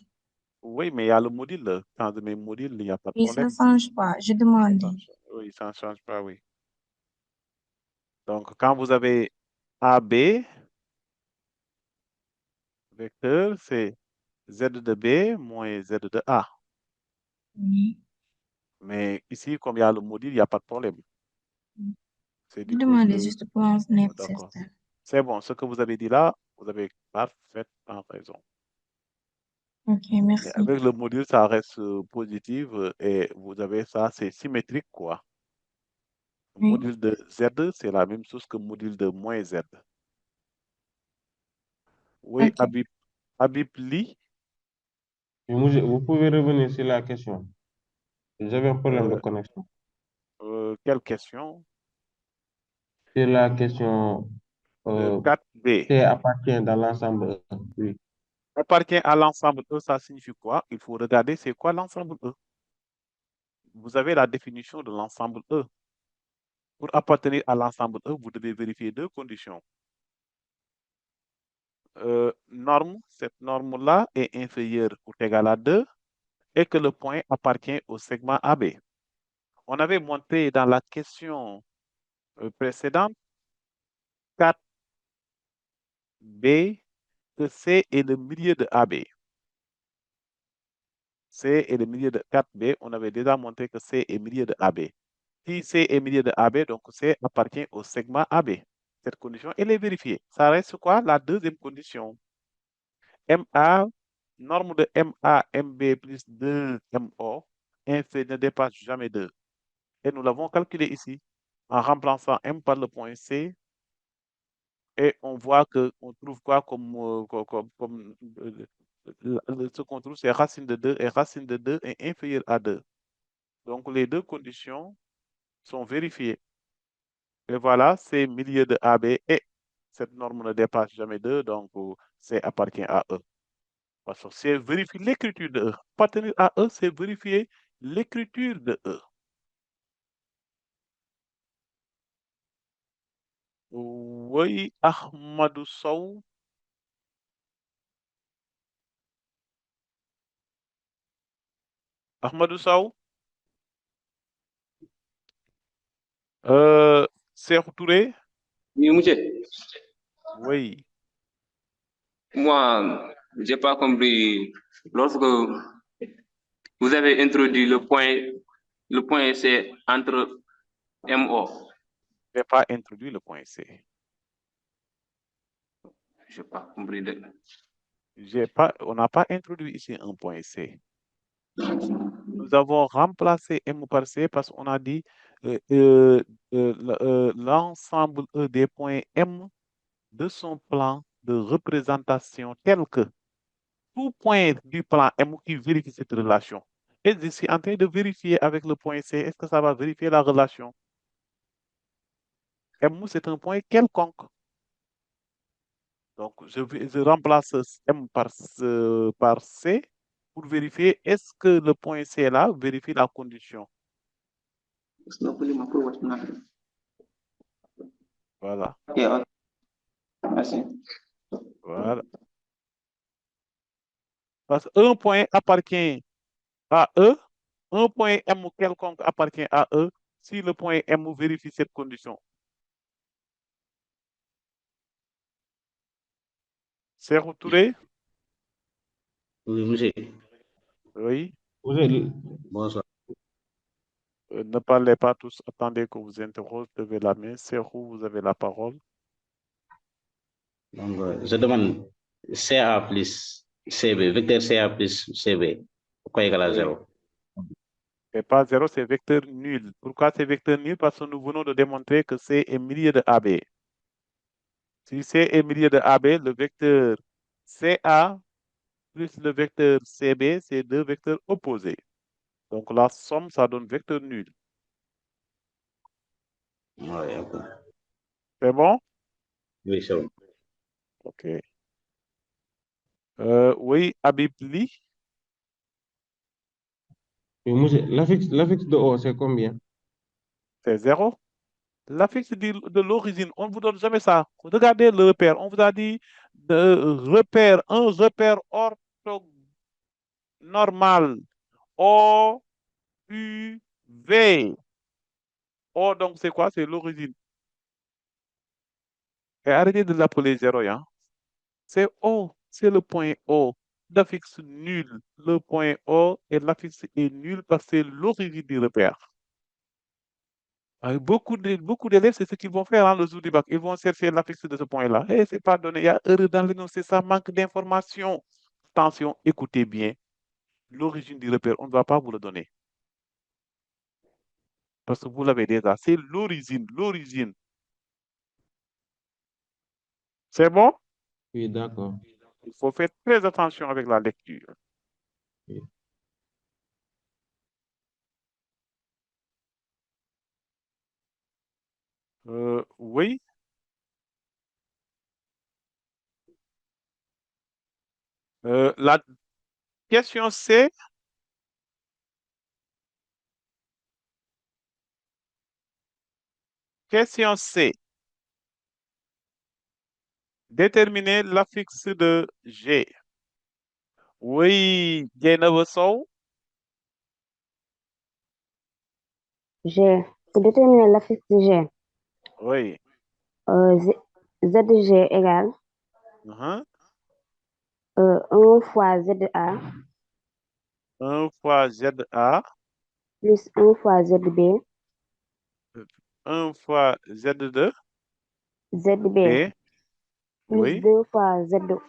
Oui, mais il y a le module. Quand je mets module, il n'y a pas de Oui, ça problème. ne change pas. Je demandais. Oui, ça ne change pas, oui. Donc, quand vous avez AB, vecteur, c'est Z de B moins Z de A. Oui. Mais ici, comme il y a le module, il n'y a pas de problème. C'est Je du coup demandais que... juste pour en Oh, être d'accord. certain. C'est bon. Ce que vous avez dit là, vous avez parfaitement raison. Ok, Mais merci. avec le module, ça reste positif et vous avez ça, c'est symétrique, quoi. Oui, Module de Z, c'est la même chose que module de moins Z. Oui, ok. Habib lit. Monsieur, vous pouvez revenir sur la question. J'avais un problème de Euh, connexion. quelle question? Sur la question, euh, 4B. C appartient dans l'ensemble. Oui. Appartient à l'ensemble E, ça signifie quoi? Il faut regarder c'est quoi l'ensemble E. Vous avez la définition de l'ensemble E. Pour appartenir à l'ensemble E, vous devez vérifier deux conditions. Norme, cette norme-là est inférieure ou égale à 2 et que le point appartient au segment AB. On avait montré dans la question précédente 4B que C est le milieu de AB. C est le milieu de 4B. On avait déjà montré que C est milieu de AB. Si C est milieu de AB, donc C appartient au segment AB. Cette condition, elle est vérifiée. Ça reste quoi? La deuxième condition. MA, norme de MA, MB plus 2MO, ne dépasse jamais 2. Et nous l'avons calculé ici en remplaçant M par le point C. Et on voit qu'on trouve quoi ce qu'on trouve, c'est racine de 2 et racine de 2 est inférieure à 2. Donc les deux conditions sont vérifiées. Et voilà, c'est milieu de AB et cette norme ne dépasse jamais 2, donc C appartient à E. Parce que c'est vérifier l'écriture de E. Appartenir à E, c'est vérifier l'écriture de E. Oui, Ahmadou Sow. Ahmadou Sow. Serhou Touré. Oui, monsieur. Oui. Moi, j'ai pas compris. Lorsque vous avez introduit le point C entre MO. Je n'ai pas introduit le point C. Je n'ai pas compris. On n'a pas introduit ici un point C. Nous avons remplacé M par C parce qu'on a dit l'ensemble des points M de son plan de représentation tel que tout point du plan M qui vérifie cette relation. Et je suis en train de vérifier avec le point C, est-ce que ça va vérifier la relation? M, c'est un point quelconque. Donc, je remplace M par C pour vérifier est-ce que le point C là vérifie la condition. Voilà. Merci. Voilà. Parce qu'un point appartient à E, un point M quelconque appartient à E si le point M vérifie cette condition. Serhou Touré? Oui, monsieur. Oui. Bonsoir. Ne parlez pas tous. Attendez que vous interroge. Levez la main. Serhou, vous avez la parole. Donc, je demande CA plus CB, vecteur CA plus CB. Pourquoi égal à 0? C'est pas 0, c'est vecteur nul. Pourquoi c'est vecteur nul? Parce que nous venons de démontrer que C est milieu de AB. Si C est milieu de AB, le vecteur CA plus le vecteur CB, c'est deux vecteurs opposés. Donc la somme, ça donne vecteur nul. Oui, ok. C'est bon? Oui, c'est bon. OK. Oui, Habib Ly, Oui, monsieur, l'affixe de O, c'est combien? c'est 0. L'affixe de l'origine, on ne vous donne jamais ça. Regardez le repère. On vous a dit un repère orthonormal. O-U-V. O, donc c'est quoi? C'est l'origine. Et arrêtez de l'appeler 0, hein. C'est O, c'est le point O. L'affixe nul. Le point O et l'affixe est nul parce que c'est l'origine du repère. Beaucoup d'élèves, c'est ce qu'ils vont faire le jour du bac. Ils vont chercher l'affixe de ce point-là. Et c'est pas donné. Il y a erreur dans l'énoncé, ça manque d'informations. Attention, écoutez bien. L'origine du repère, on ne va pas vous le donner. Parce que vous l'avez déjà. C'est l'origine, l'origine. C'est bon? Oui, d'accord. Il faut faire très attention avec la lecture. Oui. Oui. La question C. Question C. Déterminer l'affixe de G. Oui, Dieynaba Sow. G. Pour déterminer l'affixe de G, Oui. ZG égale 1 fois ZA 1 fois ZA plus 1 fois ZB 1 fois Z2 ZB B. plus Oui. 2 fois ZO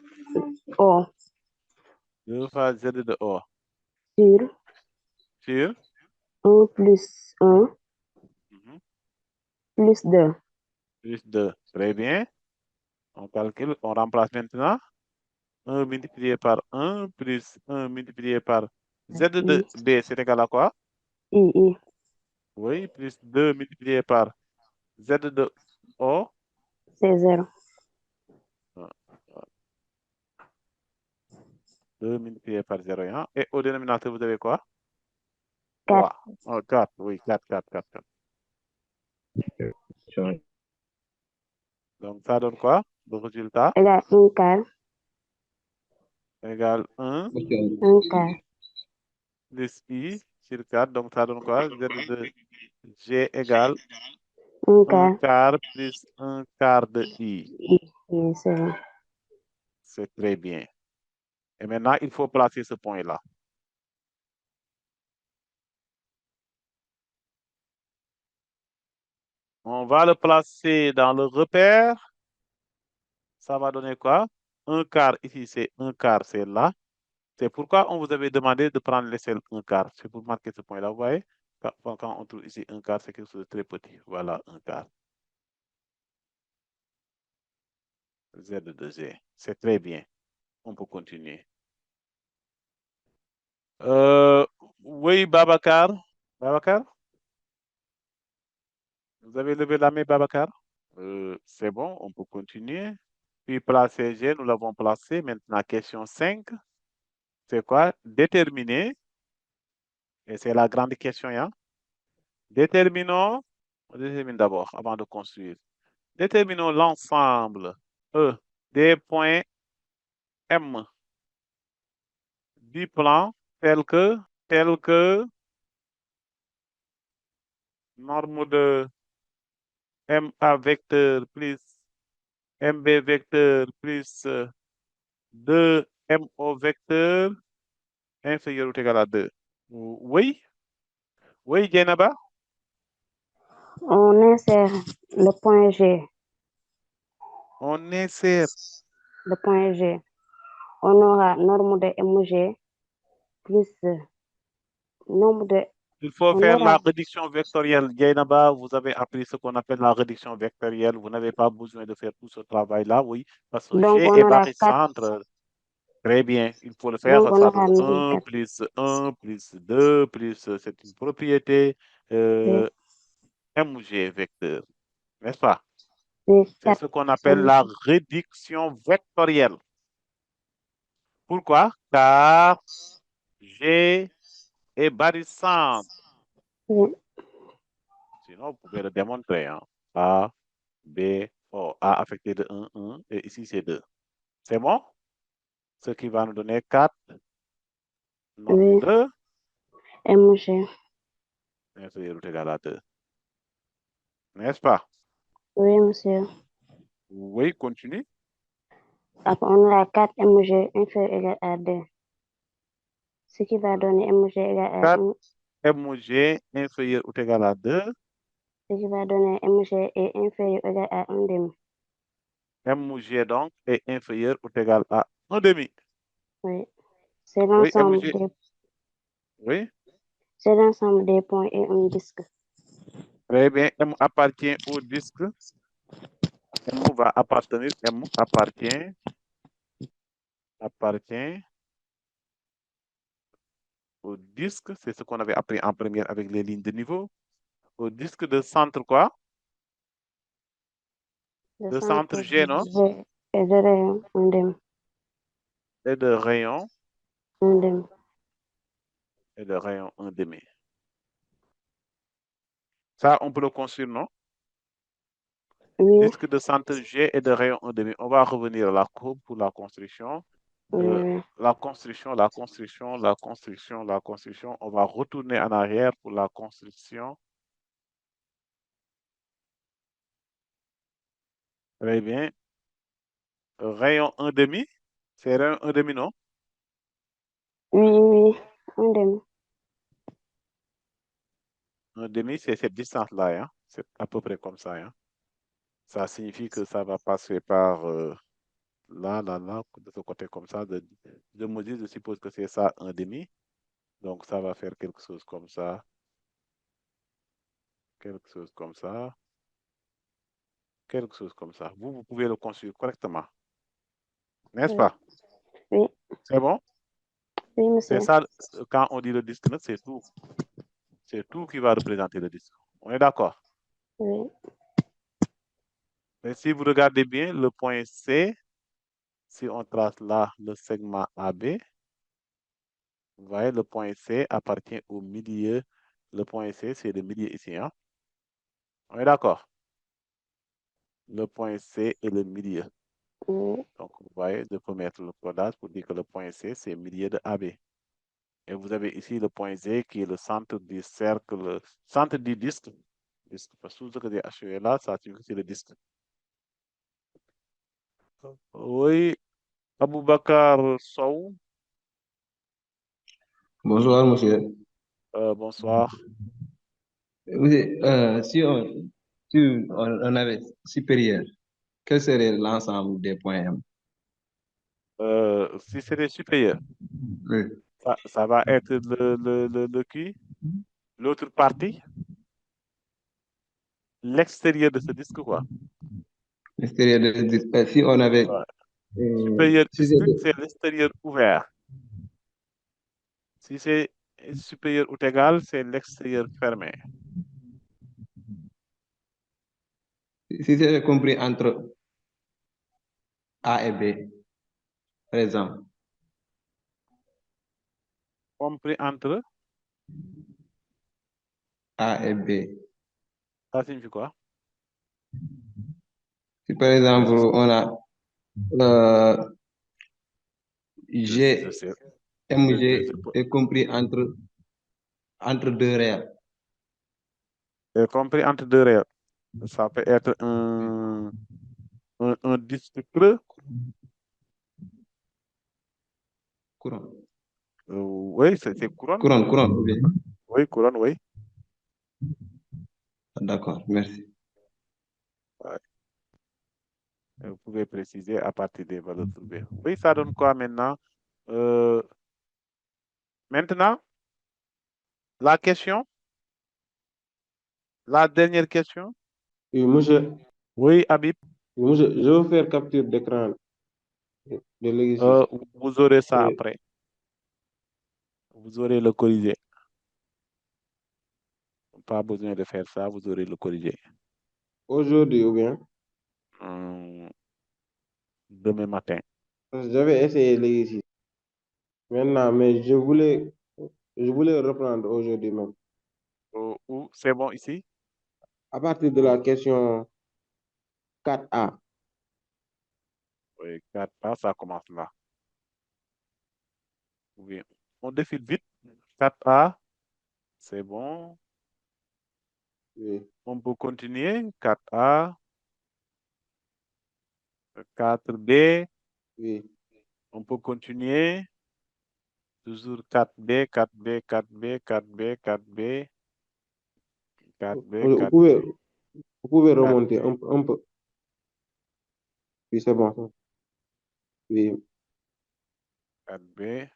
2 fois Z2O sur sur 1 plus 1 plus 2. plus 2. Très bien. On calcule, on remplace maintenant. 1 multiplié par 1 plus 1 multiplié par Z2B, c'est égal à quoi? I. Oui, plus 2 multiplié par Z2O. C'est 0. 2 multiplié par 0 et 1. Et au dénominateur, vous avez quoi? 4. 3. Oh, 4, oui, 4, 4, 4, 4. Donc, ça donne quoi? Le résultat Égale 1 quart. égale 1 1 quart. plus I sur 4. Donc, ça donne quoi? Z2 G égale 1 1 quart. quart plus 1 quart de I. Oui, c'est bon. C'est très bien. Et maintenant, il faut placer ce point-là. On va le placer dans le repère. Ça va donner quoi? Un quart ici, c'est un quart, c'est là. C'est pourquoi on vous avait demandé de prendre l'échelle un quart. C'est pour marquer ce point-là. Vous voyez? Quand on trouve ici un quart, c'est quelque chose de très petit. Voilà, un quart. Z de G. C'est très bien. On peut continuer. Oui, Babacar. Babacar? Vous avez levé la main, Babacar? C'est bon, on peut continuer. Puis placer G, nous l'avons placé. Maintenant, question 5. C'est quoi? Déterminer. Et c'est la grande question, hein? Déterminons. On détermine d'abord avant de construire. Déterminons l'ensemble E des points M du plan tel que norme de MA vecteur plus MB vecteur plus 2MO vecteur inférieur ou égal à 2. Oui? Oui, Djenaba? On insère le point G. On insère. Le point G. On aura norme de MG plus nombre de... Il faut On faire la aura... réduction vectorielle. Djenaba, vous avez appris ce qu'on appelle la réduction vectorielle. Vous n'avez pas besoin de faire tout ce travail-là, oui. Parce que Donc, G on est aura 4. barycentre. Très bien, il faut le faire. Donc, on Ça aura donne 1 4. plus 1 plus 2 plus, c'est une propriété Oui. MG vecteur, n'est-ce pas? Oui, C'est 4. ce qu'on appelle la réduction vectorielle. Pourquoi? Car G est barycentre. Oui. Sinon, vous pouvez le démontrer. Hein. A, B, O. A affecté de 1, 1, et ici c'est 2. C'est bon? Ce qui va nous donner 4, norme Oui. de MG. inférieur ou égal à 2. N'est-ce pas? Oui, monsieur. Oui, continue. Après, on aura 4 MG inférieur ou égal à 2. Ce qui va donner MG égal à 4 1. MG inférieur ou égal à 2. Ce qui va donner MG est inférieur ou égal à 1 demi. MG donc est inférieur ou égal à 1 demi. Oui. C'est Oui, l'ensemble MG. des... Oui. C'est l'ensemble des points et un disque. Très bien. M appartient au disque. M va appartenir. M appartient au disque. C'est ce qu'on avait appris en première avec les lignes de niveau. Au disque de centre quoi? Le De centre G, non? G et de rayon 1 demi. Et de rayon. 1 demi. Et de rayon 1 demi. Ça, on peut le construire, non? Oui. Disque de centre G et de rayon 1 demi. On va revenir à la courbe pour la construction. Oui. La construction. On va retourner en arrière pour la construction. Très bien. Rayon 1 demi. C'est rayon 1 demi, non? Oui, 1 demi. 1 demi, c'est cette distance-là. Hein? C'est à peu près comme ça. Hein? Ça signifie que ça va passer par là, de ce côté comme ça. Je me dis, je suppose que c'est ça, 1 demi. Donc, ça va faire quelque chose comme ça. Quelque chose comme ça. Quelque chose comme ça. Vous pouvez le construire correctement. N'est-ce pas? Oui. C'est bon? Oui, monsieur. C'est ça, quand on dit le disque, c'est tout. C'est tout qui va représenter le disque. On est d'accord? Oui. Mais si vous regardez bien, le point C, si on trace là le segment AB, vous voyez, le point C appartient au milieu. Le point C, c'est le milieu ici. Hein? On est d'accord? Le point C est le milieu. Oui. Donc, vous voyez, je peux mettre le codage pour dire que le point C, c'est le milieu de AB. Et vous avez ici le point Z qui est le centre du cercle, le centre du disque. Parce que tout ce que j'ai achevé là, ça signifie que c'est le disque. Oui, Aboubakar Sow, Bonsoir, monsieur. bonsoir. Monsieur, si on avait supérieur, quel serait l'ensemble des points M? Si c'est supérieur, Oui. ça va être le qui? L'autre partie, l'extérieur de ce disque, quoi. L'extérieur si on avait, Ouais. Supérieur si c'est strict, c'est l'extérieur ouvert. Si c'est supérieur ou égal, c'est l'extérieur fermé. si c'est compris entre A et B, par exemple, Compris entre A et B. Ça signifie quoi? Si par exemple, on a Je sais. MG est compris entre deux réels. Compris entre deux réels. Ça peut être un disque creux. Couronne. Oui, c'est couronne. Couronne, oui. Oui, couronne, oui. D'accord, merci. Ouais. Vous pouvez préciser à partir des valeurs trouvées. Oui, ça donne quoi maintenant? Maintenant, la question, la dernière question. Oui, monsieur. Oui, Habib. Oui, monsieur, je veux faire capture d'écran de l'exercice. Vous aurez ça Et après. Vous aurez le corrigé. Pas besoin de faire ça, vous aurez le corrigé. aujourd'hui ou bien? Demain matin. J'avais essayé l'exercice. Maintenant, mais je voulais reprendre aujourd'hui même. Où c'est bon ici? À partir de la question 4A. Oui, 4A, ça commence là. Oui. On défile vite. 4A, c'est bon. Oui. On peut continuer. 4A. 4B. Oui. On peut continuer. Toujours 4B, 4B, 4B, 4B, 4B. 4B, Vous 4B. pouvez remonter un peu. Oui, c'est bon. Ça. Oui. 4B.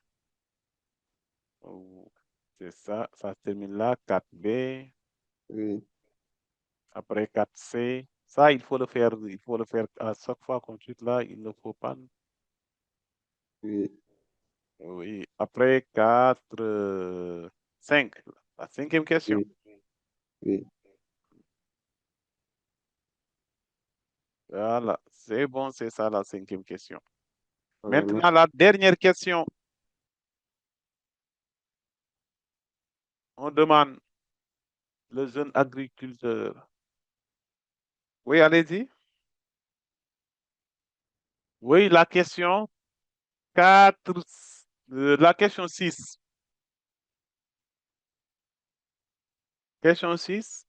C'est ça. Ça se termine là. 4B. Oui. Après 4C. Ça, il faut le faire. Il faut le faire à chaque fois qu'on chute là. Il ne faut pas. Oui. Oui. Après 4, 5. La cinquième question. Oui. Oui. Voilà. C'est bon, c'est ça la cinquième question. Voilà, Maintenant, merci. la dernière question. On demande le jeune agriculteur. Oui, allez-y. Oui, la question 4, la question 6. Question 6.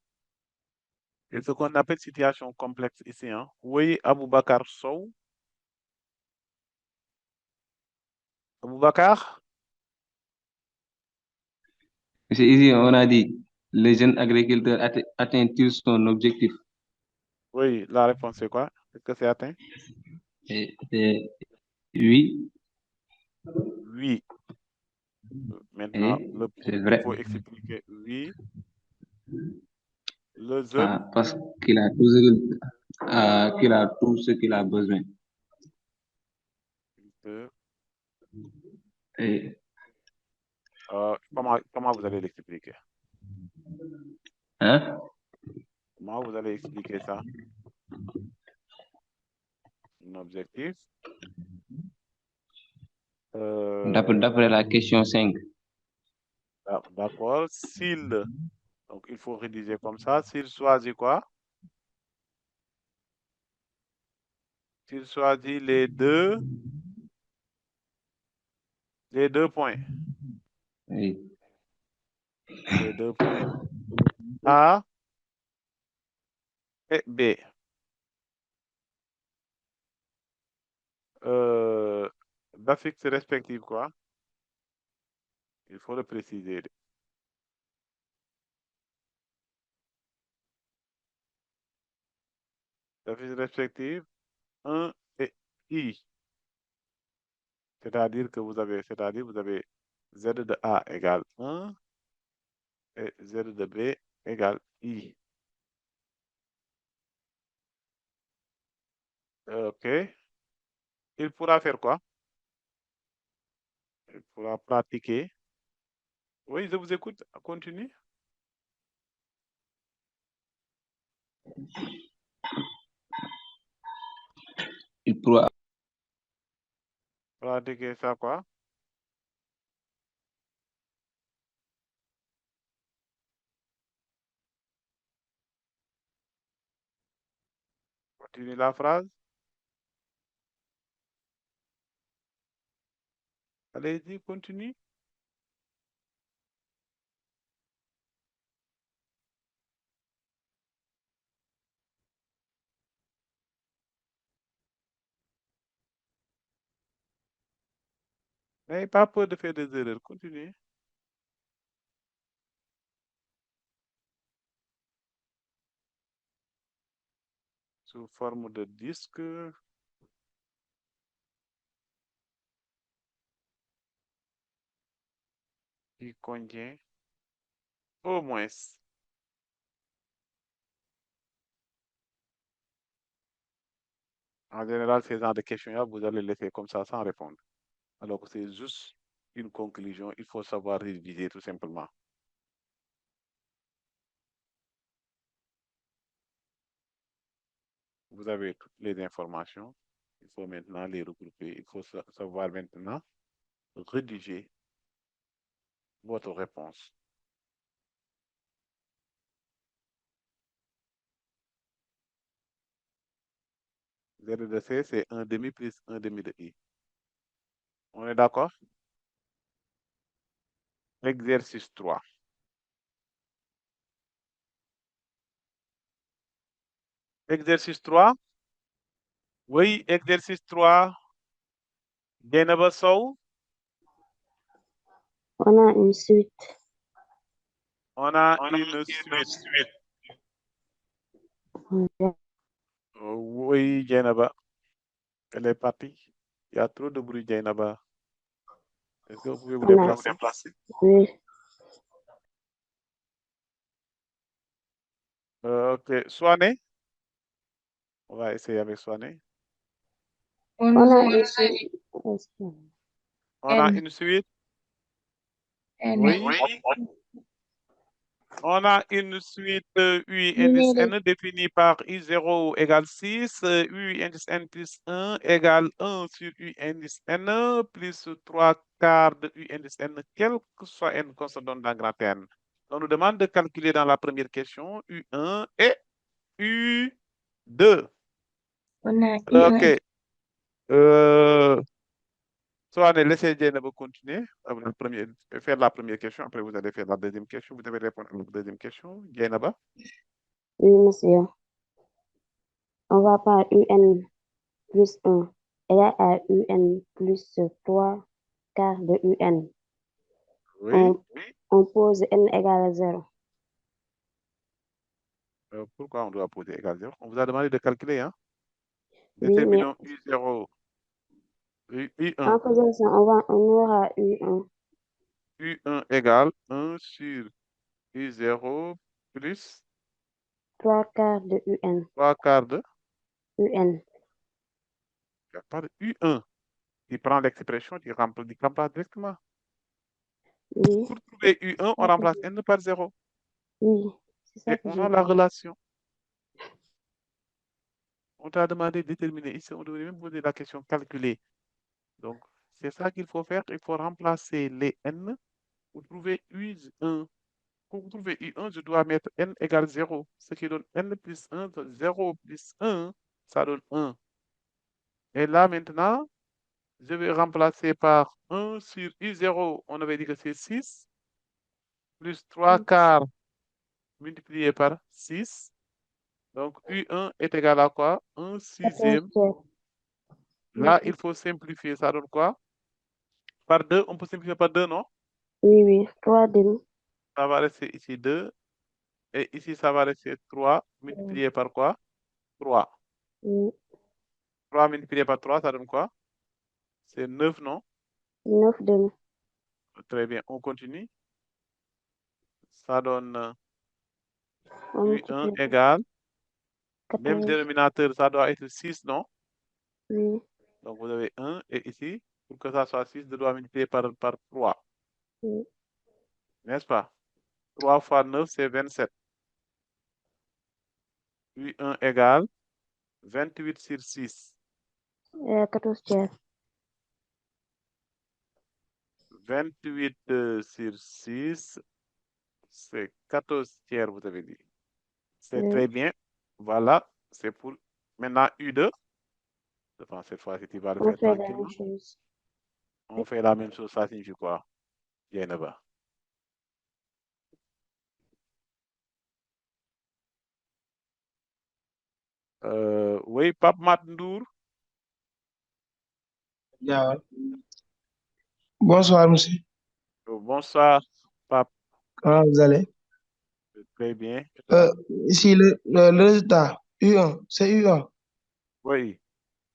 C'est ce qu'on appelle situation complexe ici. Hein. Oui, Aboubakar Sow. Aboubakar? C'est ici, on a dit, le jeune agriculteur atteint-il son objectif? Oui, la réponse c'est quoi? Est-ce que c'est atteint? C'est oui. Oui. Maintenant, C'est il vrai. faut expliquer oui. Le jeune. Parce qu'il a tout ce qu'il a besoin. Et, Comment vous allez l'expliquer? hein? Comment vous allez expliquer ça? Un objectif. D'après la question 5. D'accord. Donc il faut rédiger comme ça. S'il choisit quoi? S'il choisit les deux points. Oui. Les 2 points. A et B. d'affixe respective quoi? Il faut le préciser. D'affixe respective 1 et I. C'est-à-dire que vous avez Z de A égale 1 et Z de B égale I. OK. Il pourra faire quoi? Il pourra pratiquer. Oui, je vous écoute. Continue. Il pourra Pratiquer ça quoi? Continue la phrase. Allez-y, continue. N'ayez pas peur de faire des erreurs. Continuez. Sous forme de disque. Qui contient au moins. En général, ces genre de questions-là, vous allez les faire comme ça sans répondre. Alors que c'est juste une conclusion. Il faut savoir réviser tout simplement. Vous avez toutes les informations. Il faut maintenant les regrouper. Il faut savoir maintenant rédiger votre réponse. Z de C, c'est 1 demi plus 1 demi de I. On est d'accord? Exercice 3. Exercice 3. Oui, exercice 3. Dieynaba Sow. On a une suite. On a une suite. Oui, Dieynaba. Elle est partie. Il y a trop de bruit, Dieynaba. Est-ce que vous pouvez vous déplacer? Oui. OK. Swané. On va essayer avec Swané. On a une suite. On a N. une suite. N. Oui. On a une suite UI indice N définie par I0 égale 6, UI indice N plus 1 égale 1 sur UI indice N plus 3 quarts de UI indice N, quel que soit N qu'on se donne dans grand N. On nous demande de calculer dans la première question U1 et U2. On a U1. OK. Soit laissez Dieynaba continuer, faire la première question, après vous allez faire la deuxième question. Vous devez répondre à la deuxième question. Dieynaba. Oui, monsieur. On va par UN plus 1 égale à UN plus 3 quarts de UN. Oui. On pose N égale à 0. Pourquoi on doit poser égal 0? On vous a demandé de calculer, hein? Oui, Déterminons U0, U1. En faisant ça, on aura U1. U1 égale 1 sur U0 plus 3 quarts de UN. 3 quarts de UN. Il n'y a pas de U1. Tu prends l'expression, tu remplaces directement. Oui. Pour trouver U1, on remplace N par 0. Oui, c'est ça Et que on j'ai a la dit. relation. On t'a demandé de déterminer ici, on devrait même poser la question calculer. Donc, c'est ça qu'il faut faire. Il faut remplacer les N pour trouver U1. Pour trouver U1, je dois mettre N égale 0. Ce qui donne N plus 1, 0 plus 1, ça donne 1. Et là, maintenant, je vais remplacer par 1 sur U0. On avait dit que c'est 6. Plus 3 quarts multiplié par 6. Donc, U1 est égal à quoi? 1 sixième. Là, il faut simplifier. Ça donne quoi? Par 2, on peut simplifier par 2, non? Oui, 3 demi. Ça va rester ici 2. Et ici, ça va rester 3 multiplié par quoi? 3. Oui, 3 multiplié par 3, ça donne quoi? C'est 9, non? 9 demi. Très bien, on continue. Ça donne On U1 multiplie égale, même 14. dénominateur, ça doit être 6, non? Oui, Donc, vous avez 1 et ici, pour que ça soit 6, je dois multiplier par 3, oui. n'est-ce pas? 3 fois 9, c'est 27. U1 égale 28 sur 6. 14 tiers. 28 sur 6, c'est 14 tiers, vous avez dit. C'est Oui. très bien. Voilà, c'est pour maintenant U2. Je pense que cette fois-ci, tu vas le On faire fait la même tranquillement. chose. On fait la même chose, ça signifie quoi? Yenaba. Oui, Pape Matndour. Yeah. Bonsoir, monsieur. Bonsoir, Pape. Comment vous allez? Très bien. Et toi? Ici, le résultat, U1, c'est U1. Oui,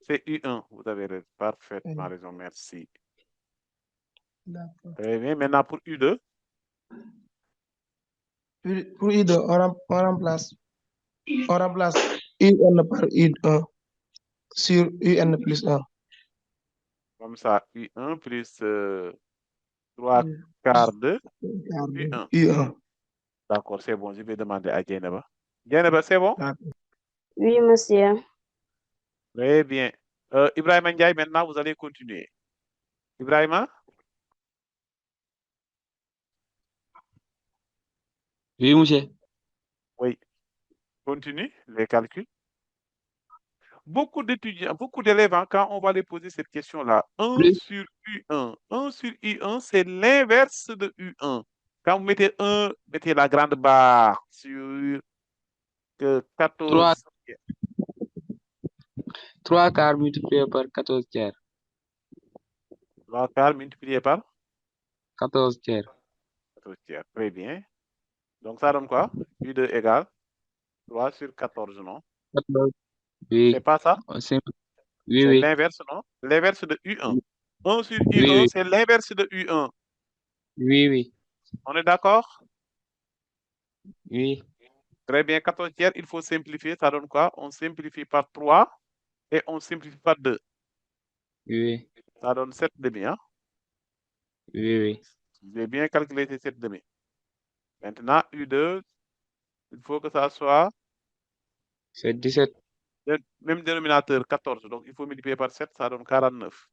c'est U1. Vous avez parfaitement raison. Merci. D'accord. Très bien. Maintenant, pour U2. Pour U2, on remplace UN par U1 sur UN plus 1. Comme ça, U1 plus 3 quarts de U1. U1. D'accord, c'est bon. Je vais demander à Yenaba. Yenaba, c'est bon? Oui, monsieur. Très bien. Ibrahim Ndiaye, maintenant, vous allez continuer. Ibrahima? Oui, monsieur. Oui. Continue les calculs. Beaucoup d'étudiants, beaucoup d'élèves, hein, quand on va les poser cette question-là, 1 sur U1. 1 sur U1, c'est l'inverse de U1. Quand vous mettez 1, mettez la grande barre sur 14. 3 quarts multiplié par 14 tiers. 3 quarts multiplié par 14 tiers. 14 tiers. Très bien. Donc, ça donne quoi? U2 égale 3 sur 14, non? 14. Oui. C'est pas ça? Oui, C'est oui. l'inverse, non? L'inverse de U1. 1 sur Oui, U1, oui. c'est l'inverse de U1. Oui, oui. On est d'accord? Oui. Très bien, 14 tiers, il faut simplifier. Ça donne quoi? On simplifie par 3 et on simplifie par 2. Oui. Ça donne 7 demi. Hein? Oui, oui. J'ai bien calculé ces 7 demi. Maintenant, U2, il faut que ça soit C'est 17. le même dénominateur, 14. Donc, il faut multiplier par 7, ça donne 49.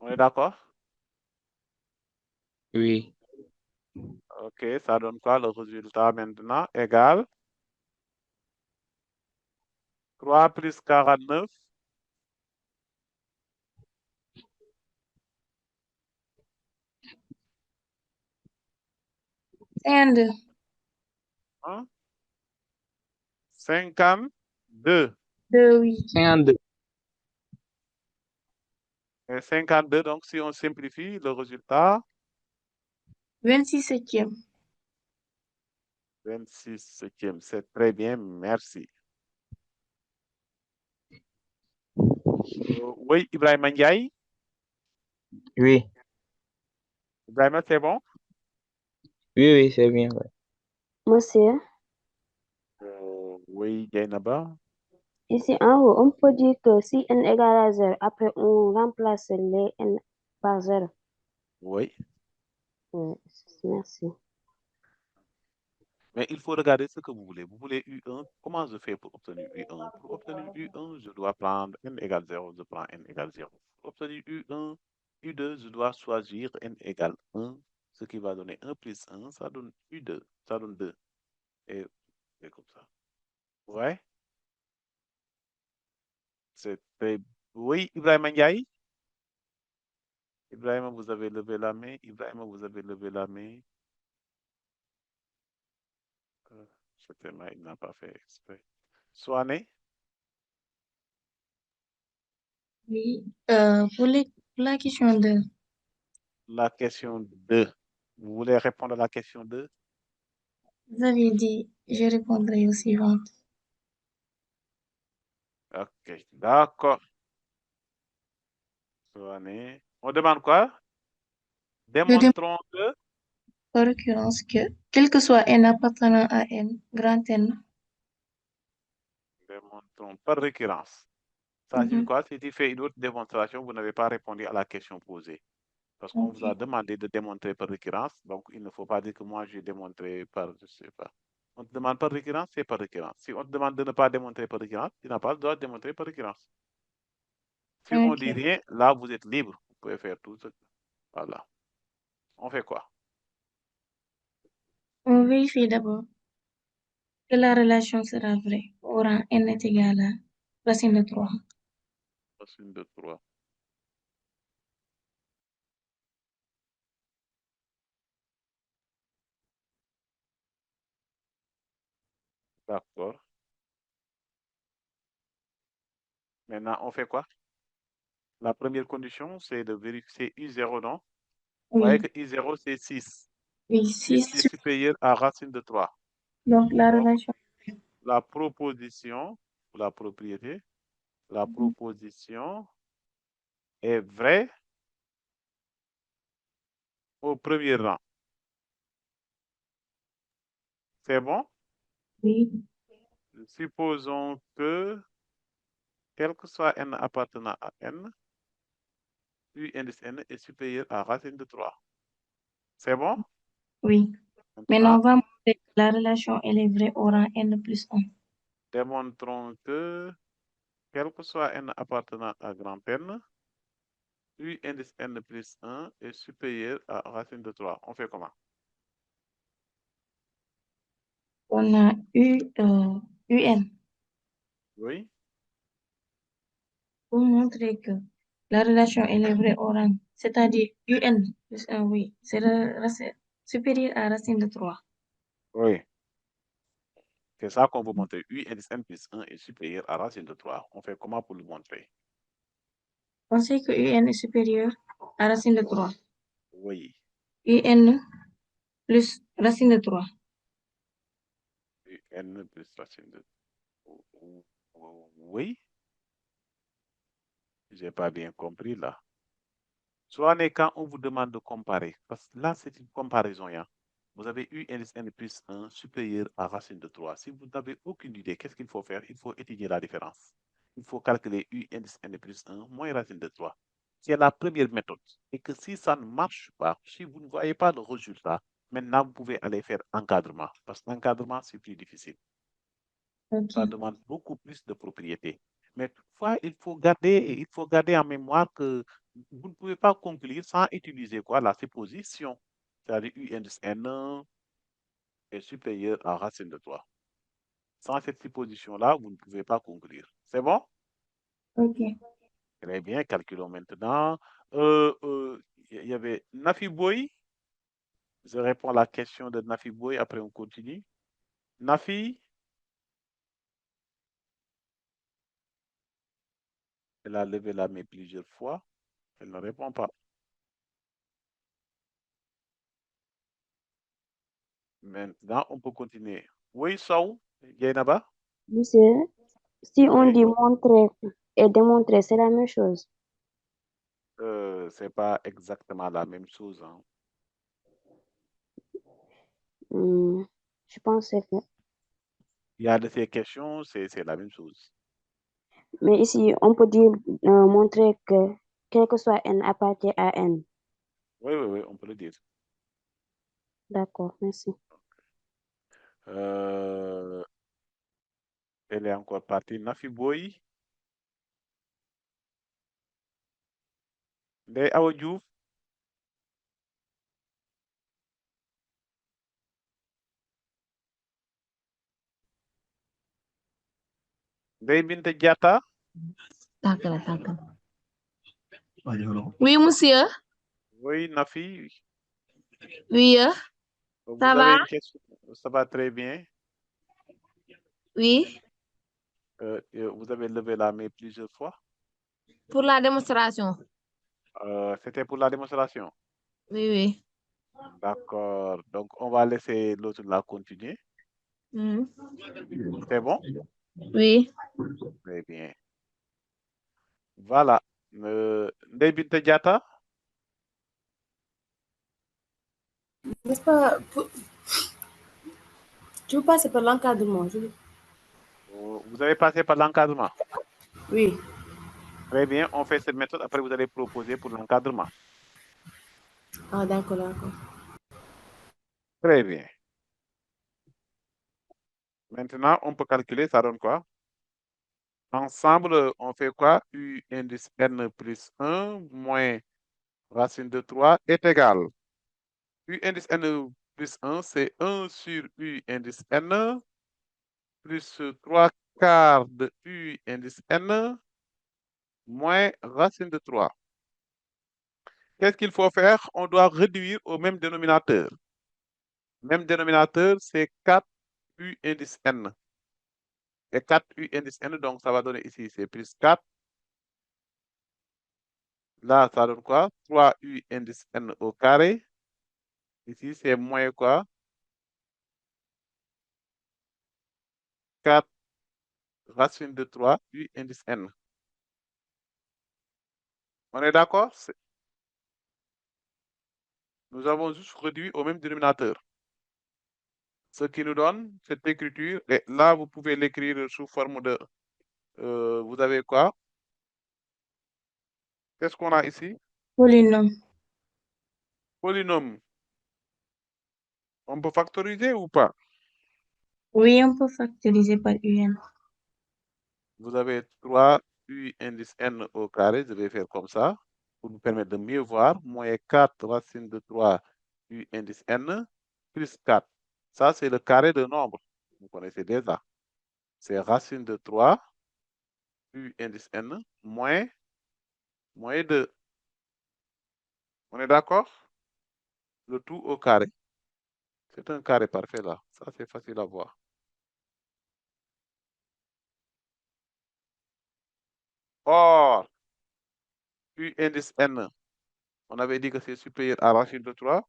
On est d'accord? Oui. OK, ça donne quoi le résultat maintenant? Égal 3 plus 49. And 52. 2, oui. 52. Et 52, donc si on simplifie le résultat, 26 septième. 26 septième, c'est très bien, merci. Oui, Ibrahim Ndiaye. Oui. Ibrahim, c'est bon? Oui, oui, c'est bien. Ouais. Monsieur, Oui, Jainaba. ici en haut, on peut dire que si n égale à 0, après on remplace les n par 0. Oui. Merci. Mais il faut regarder ce que vous voulez. Vous voulez U1, comment je fais pour obtenir U1? Pour obtenir U1, je dois prendre n égale 0, je prends n égale 0. Pour obtenir U1, U2, je dois choisir n égale 1, ce qui va donner 1 plus 1, ça donne U2, ça donne 2. Et c'est comme ça. Ouais? C'est très... Oui, Ibrahim Ndiaye? Ibrahim, vous avez levé la main. Ibrahim, vous avez levé la main. Certainement, il n'a pas fait exprès. Swané? Oui. Pour la question de la question 2. Vous voulez répondre à la question 2? Vous avez dit, je répondrai aux suivantes. Ok, d'accord. On demande quoi? Démontrons que Par occurrence que, quel que soit n appartenant à n, grand N, démontrons par récurrence. Ça signifie quoi? Si tu fais une autre démonstration, vous n'avez pas répondu à la question posée. Parce qu'on vous a demandé de démontrer par récurrence, donc il ne faut pas dire que moi j'ai démontré par, je sais pas. On te demande par récurrence, c'est par récurrence. Si on te demande de ne pas démontrer par récurrence, tu n'as pas le droit de démontrer par récurrence. Si on dit rien, là vous êtes libre. Vous pouvez faire tout ce. Voilà. On fait quoi? On vérifie d'abord que la relation sera vraie au rang n est égal à racine de 3. Racine de 3. D'accord. Maintenant, on fait quoi? La première condition, c'est de vérifier U0, non? Vous voyez que U0, c'est 6. Oui, 6 6. est supérieur à racine de 3. Donc, la relation. La proposition, la propriété, la proposition est vraie au premier rang. C'est bon? Oui. Supposons que, quel que soit n appartenant à n, U indice n est supérieur à racine de 3. C'est bon? Oui. Maintenant, on va montrer que la relation elle est vraie au rang n plus 1. Démontrons que, quel que soit n appartenant à grand N, U indice n plus 1 est supérieur à racine de 3. On fait comment? On a UN. Oui. Pour montrer que la relation elle est vraie au rang, c'est-à-dire UN plus 1, oui, c'est supérieur à racine de 3. Oui. C'est ça qu'on veut montrer. U indice n plus 1 est supérieur à racine de 3. On fait comment pour le montrer? On sait que UN est supérieur à racine de 3. Oui. UN plus racine de 3. UN plus racine de 3. Oui. Je n'ai pas bien compris là. Soit quand on vous demande de comparer, parce que là, c'est une comparaison. Hein. Vous avez U indice n plus 1 supérieur à racine de 3. Si vous n'avez aucune idée, qu'est-ce qu'il faut faire? Il faut étudier la différence. Il faut calculer U indice n plus 1 moins racine de 3. C'est la première méthode. Et que si ça ne marche pas, si vous ne voyez pas le résultat, maintenant vous pouvez aller faire encadrement. Parce que l'encadrement, c'est plus difficile. Ça demande beaucoup plus de propriété. Mais toutefois, il faut garder en mémoire que vous ne pouvez pas conclure sans utiliser quoi? La supposition. C'est-à-dire U indice n est supérieur à racine de 3. Sans cette supposition-là, vous ne pouvez pas conclure. C'est bon? OK. Très bien, calculons maintenant. Il y avait Nafi Boy. Je réponds à la question de Nafi Boy, après on continue. Nafi? Elle a levé la main plusieurs fois. Elle ne répond pas. Maintenant, on peut continuer. Oui, Saou, Yainaba? Monsieur, si on Oui. dit montrer et démontrer, c'est la même chose. C'est pas exactement la même chose. Hein. Je pensais que... Il y a de ces questions, c'est la même chose. Mais ici, on peut dire montrer que quel que soit n appartient à n. Oui, oui, oui, on peut le dire. D'accord, merci. Elle est encore partie. Nafi Boy. Ndeye Awa Diouf. Ndeye Binta Diatta. Oui, monsieur. Oui, Nafi. Oui, Vous ça avez va? une question? Ça va très bien. Oui, Vous avez levé la main plusieurs fois. pour la démonstration. C'était pour la démonstration. Oui, oui. D'accord. Donc, on va laisser l'autre là continuer. Mhm. C'est bon? Oui. Très bien. Voilà. Ndeye Binta Diatta, N'est-ce pas, je veux passer par l'encadrement. vous avez passé par l'encadrement. Oui. Très bien. On fait cette méthode. Après, vous allez proposer pour l'encadrement. Ah, d'accord, d'accord. Très bien. Maintenant, on peut calculer. Ça donne quoi? Ensemble, on fait quoi? U indice n plus 1 moins racine de 3 est égal. U indice n plus 1, c'est 1 sur U indice n plus 3 quarts de U indice n moins racine de 3. Qu'est-ce qu'il faut faire? On doit réduire au même dénominateur. Même dénominateur, c'est 4U indice n. Et 4U indice n, donc ça va donner ici, c'est plus 4. Là, ça donne quoi? 3U indice n au carré. Ici, c'est moins quoi? 4 racine de 3, U indice n. On est d'accord? Nous avons juste réduit au même dénominateur. Ce qui nous donne cette écriture. Et là, vous pouvez l'écrire sous forme de... vous avez quoi? Qu'est-ce qu'on a ici? Polynôme. Polynôme. On peut factoriser ou pas? Oui, on peut factoriser par UN. Vous avez 3U indice n au carré. Je vais faire comme ça pour vous permettre de mieux voir. Moins 4 racine de 3U indice n plus 4. Ça, c'est le carré de nombre. Vous connaissez déjà. C'est racine de 3 U indice n moins 2. On est d'accord? Le tout au carré. C'est un carré parfait là. Ça, c'est facile à voir. Or, U indice n, on avait dit que c'est supérieur à racine de 3.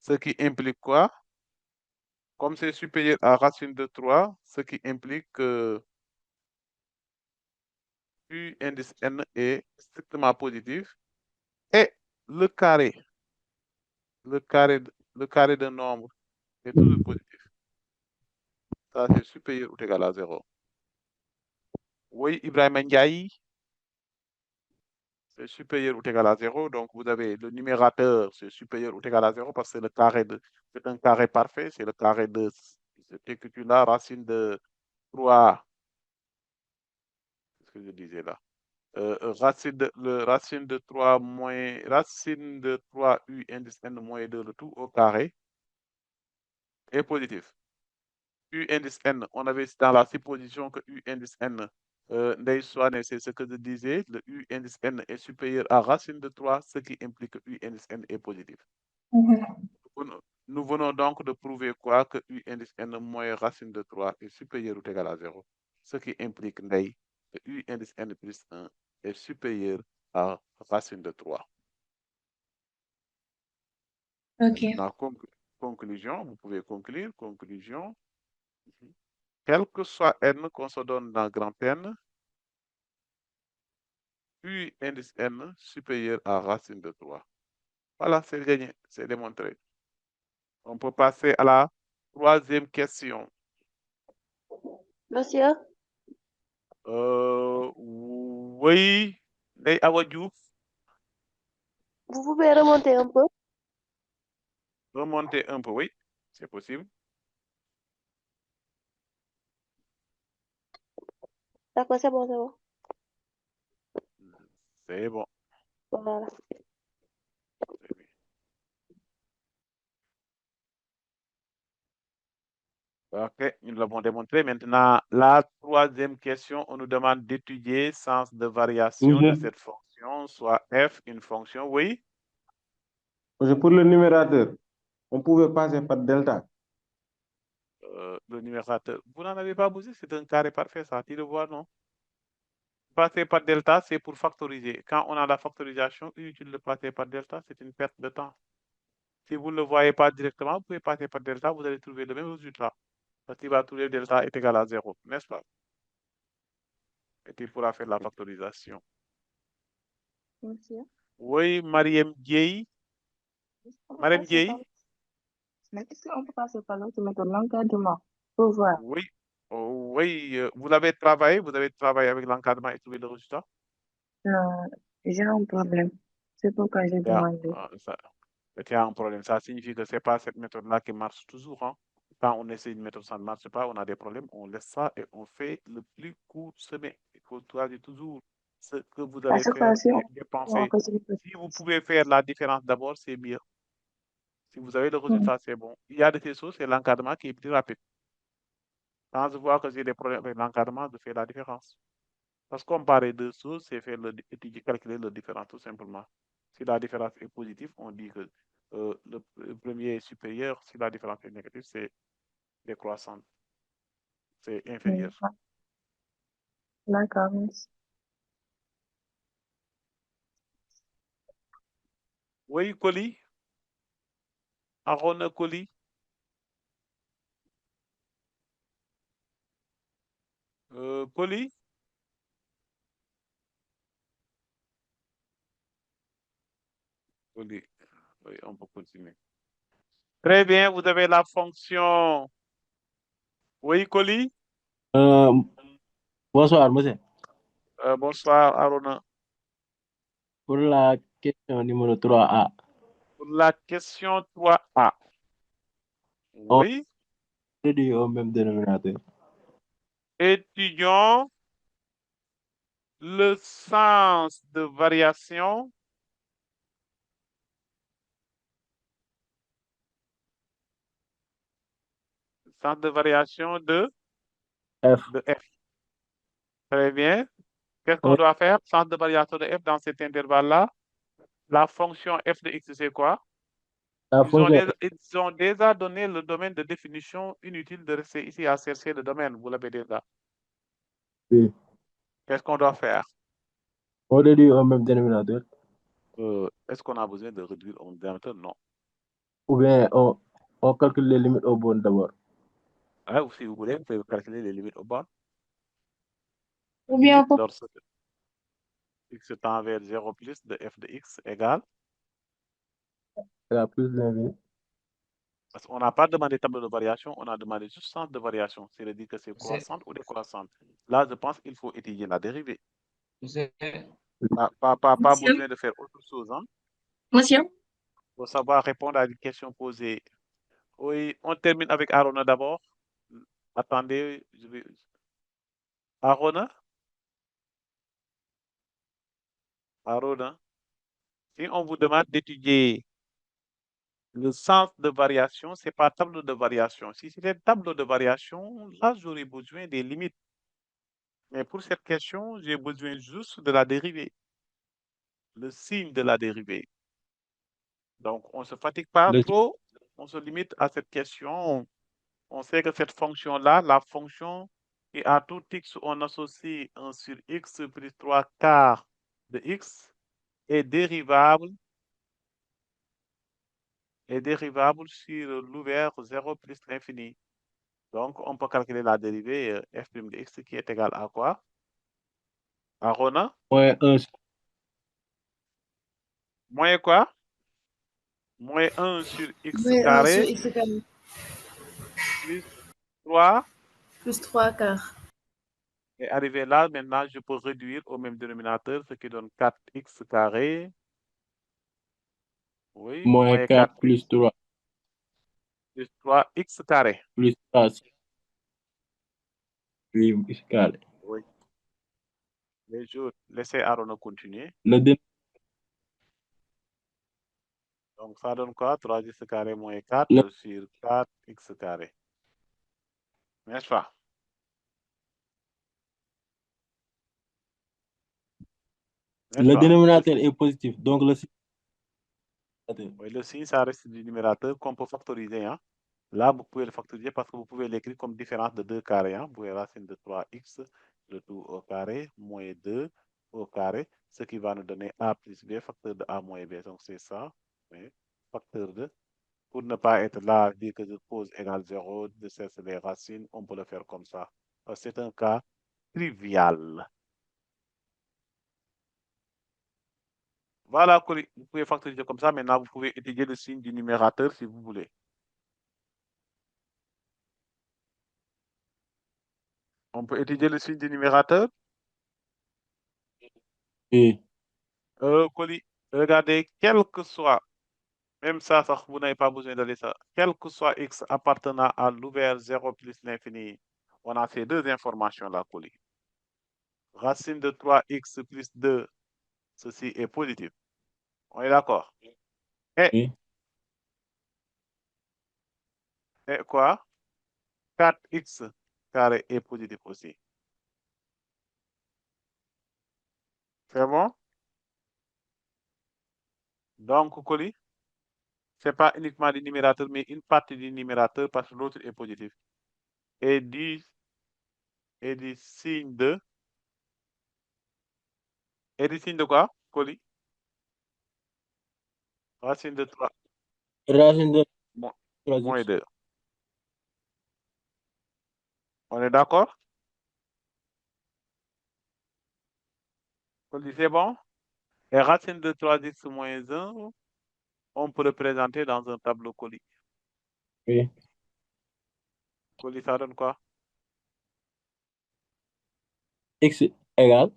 Ce qui implique quoi? Comme c'est supérieur à racine de 3, ce qui implique que U indice n est strictement positif. Et le carré d'un nombre est toujours positif. Ça, c'est supérieur ou égal à 0. Oui, Ibrahim Ndiaye, c'est supérieur ou égal à 0. Donc, vous avez le numérateur, c'est supérieur ou égal à 0 parce que c'est un carré parfait. C'est le carré de cette écriture-là, racine de 3. Qu'est-ce que je disais là? Racine de 3 moins racine de 3U indice n moins 2, le tout au carré est positif. U indice n, on avait dans la supposition que U indice n, c'est ce que je disais, le U indice n est supérieur à racine de 3, ce qui implique que U indice n est positif. Nous venons donc de prouver quoi? Que U indice n moins racine de 3 est supérieur ou égal à 0, ce qui implique que U indice n plus 1 est supérieur à racine de 3. OK. Maintenant, conclusion, vous pouvez conclure. Conclusion. Quel que soit n qu'on se donne dans grand N, U indice n supérieur à racine de 3. Voilà, c'est gagné, c'est démontré. On peut passer à la troisième question. Monsieur, Oui, Ndeye Awa Diouf, vous pouvez remonter un peu? remonter un peu, oui, c'est possible. D'accord, c'est bon, c'est bon. C'est bon. Voilà. Très bien. OK, nous l'avons démontré. Maintenant, la troisième question, on nous demande d'étudier sens de variation de cette fonction, soit f, une fonction, oui. Pour le numérateur, on pouvait passer par delta. Le numérateur, vous n'en avez pas besoin, c'est un carré parfait, ça, tu le vois, non? passer par delta, c'est pour factoriser. Quand on a la factorisation, inutile de passer par delta, c'est une perte de temps. Si vous ne le voyez pas directement, vous pouvez passer par delta, vous allez trouver le même résultat. Parce qu'il va trouver delta est égal à 0, n'est-ce pas? Et tu pourras faire la factorisation. Monsieur, Oui, Mariam Dieye. on peut Mariam passer Dieye. par- mais est-ce qu'on peut passer par l'autre méthode, l'encadrement, pour voir? Oui. Oh, oui, vous avez travaillé avec l'encadrement et trouvé le résultat? Non, j'ai un problème. C'est pourquoi j'ai Yeah, demandé. il y a un problème. Ça signifie que ce n'est pas cette méthode-là qui marche toujours, hein. Quand on essaie une méthode, ça ne marche pas, on a des problèmes, on laisse ça et on fait le plus court chemin. Il faut choisir toujours ce que vous À allez chaque faire fois, si et on dépenser. fait une Si vous pouvez faire la différence d'abord, c'est mieux. Si vous avez le Mm. résultat, c'est bon. Il y a de ces choses, c'est l'encadrement qui est plus rapide. Quand je vois que j'ai des problèmes avec l'encadrement, je fais la différence. Parce que comparer deux choses, c'est faire étudier, calculer la différence tout simplement. Si la différence est positive, on dit que le premier est supérieur. Si la différence est négative, c'est décroissante. C'est inférieur. D'accord, merci. Oui, Coli. Arona Coli. Coli. Coli. Oui, on peut continuer. Très bien, vous avez la fonction. Oui, Coli. Bonsoir, monsieur. Bonsoir, Arona. Pour la question numéro 3A, Pour la question 3A. on Oui. réduit au même dénominateur. Étudions le sens de variation de F. F. Très bien. Qu'est-ce qu'on On, doit faire? Sens de variation de F dans cet intervalle-là. La fonction F de X, c'est quoi? la fonction Ils ont déjà donné le domaine de définition. Inutile de rester ici à chercher le domaine. Vous l'avez déjà. F, Qu'est-ce qu'on doit faire? on réduit au même dénominateur. Est-ce qu'on a besoin de réduire au dénominateur? Non. Ou bien on calcule les limites au bon d'abord. Ou si vous voulez, vous pouvez calculer les limites au bas. Ou bien on Limite peut lorsque x tend vers 0 plus de f de x égale. La plus l'infini. Parce qu'on n'a pas demandé tableau de variation, on a demandé juste sens de variation. C'est-à-dire que c'est croissante ou décroissante. Là, je pense qu'il faut étudier la dérivée. Pas Monsieur, besoin de faire autre chose, hein, monsieur, pour savoir répondre à une question posée. Oui, on termine avec Arona d'abord. Attendez, je vais. Arona? Arona? Si on vous demande d'étudier le sens de variation, ce n'est pas tableau de variation. Si c'était tableau de variation, là, j'aurais besoin des limites. Mais pour cette question, j'ai besoin juste de la dérivée, le signe de la dérivée. Donc, on ne se fatigue pas Le, trop, on se limite à cette question. On sait que cette fonction-là, la fonction qui à tout x, on associe 1 sur x plus 3 quarts de x est dérivable sur l'ouvert 0 plus l'infini. Donc, on peut calculer la dérivée f' de x qui est égale à quoi? À Rona? moins 1, Moins quoi? Moins 1 sur x Oui, sur carré x carré. plus 3. Plus 3 quarts. Et arrivé là, maintenant, je peux réduire au même dénominateur, ce qui donne 4x carré. Oui, moins moins 4 4x plus 3 plus 3x carré. plus 3 plus x carré. Oui. Laissez Aaron continuer. Le dé- Donc, ça donne quoi? 3x carré moins 4 le- sur 4x carré. N'est-ce pas? N'est-ce le pas? dénominateur est positif, donc le signe. Oui, le signe, ça reste du numérateur qu'on peut factoriser, hein. Là, vous pouvez le factoriser parce que vous pouvez l'écrire comme différence de 2 carrés, hein. Vous pouvez racine de 3x le tout au carré, moins 2 au carré, ce qui va nous donner a plus b, facteur de a moins b. Donc, c'est ça, oui, facteur de. Pour ne pas être là, dire que je pose égale 0, de cesser les racines, on peut le faire comme ça. C'est un cas trivial. Voilà, vous pouvez factoriser comme ça. Maintenant, vous pouvez étudier le signe du numérateur si vous voulez. On peut étudier le signe du numérateur. Oui. Coli, regardez, quel que soit, même ça, vous n'avez pas besoin d'aller ça, quel que soit x appartenant à l'ouvert 0 plus l'infini, on a ces deux informations-là, Coli. Racine de 3x plus 2, ceci est positif. On est d'accord? Et quoi? 4x carré est positif aussi. C'est bon? Donc, Coli, ce n'est pas uniquement du numérateur, mais une partie du numérateur parce que l'autre est positif. Et du signe de... Et du signe de quoi, Coli? Racine de 3. Racine de moins 2. On est d'accord? Coli, c'est bon? Et racine de 3x moins 1, on peut le présenter dans un tableau Coli. Oui. Coli, ça donne quoi? X égale.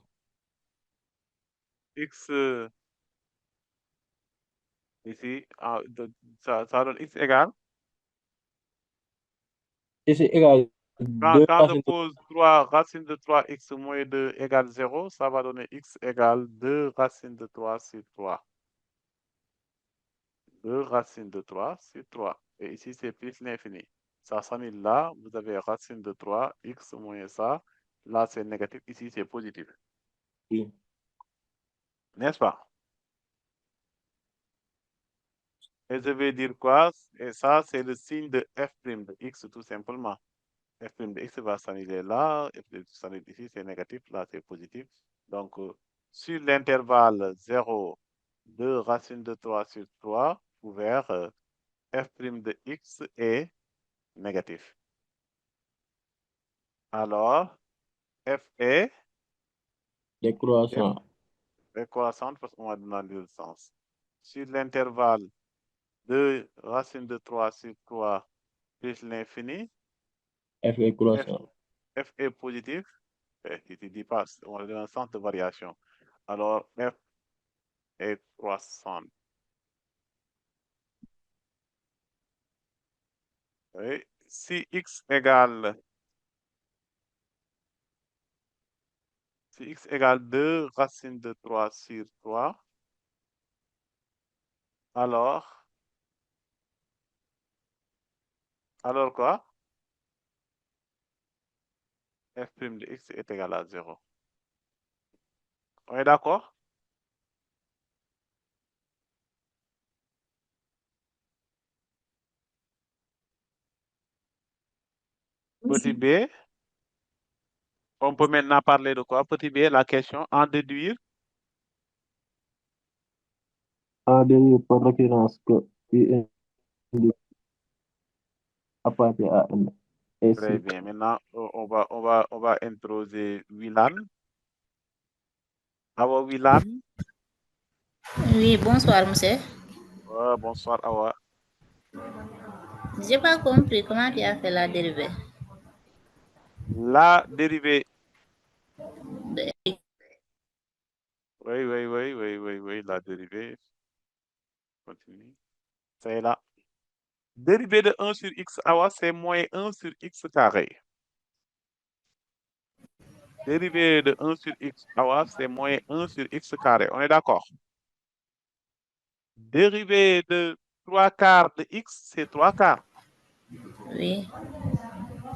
X ici, ça donne x égale. X égale Quand 2 je racine de pose 3 racine de 3x moins 2 égale 0, ça va donner x égale 2 racine de 3 sur 3. 2 racine de 3 sur 3. Et ici, c'est plus l'infini. Ça s'annule là, vous avez racine de 3, x moins ça. Là, c'est négatif, ici, c'est positif. Oui. N'est-ce pas? Et je vais dire quoi? Et ça, c'est le signe de f' de x, tout simplement. F' de x va s'annuler là, f de s'annule ici, c'est négatif, là, c'est positif. Donc, sur l'intervalle 0, 2 racine de 3 sur 3, ouvert, f' de x est négatif. Alors, f est décroissant. décroissante parce qu'on va demander le sens. Sur l'intervalle 2 racine de 3 sur 3 plus l'infini, F est croissant. f est positif. Il ne dit pas, on est dans un sens de variation. Alors, f est croissante. Oui. Si x égale 2 racine de 3 sur 3, alors quoi? F' de x est égal à 0. On est d'accord? Petit b, on peut maintenant parler de quoi? Petit b, la question, en déduire. En déduire par référence que UN appartient à N. Très bien. Maintenant, on va introduire Wilan. Awa Wilan. Oui, bonsoir, monsieur. Bonsoir, Awa. J'ai pas compris comment tu as fait la dérivée. La dérivée. De... Oui, la dérivée. Continue. C'est là. Dérivée de 1 sur x, Awa, c'est moins 1 sur x carré. Dérivée de 1 sur x, Awa, c'est moins 1 sur x carré. On est d'accord? Dérivée de 3 quarts de x, c'est 3 quarts. Oui.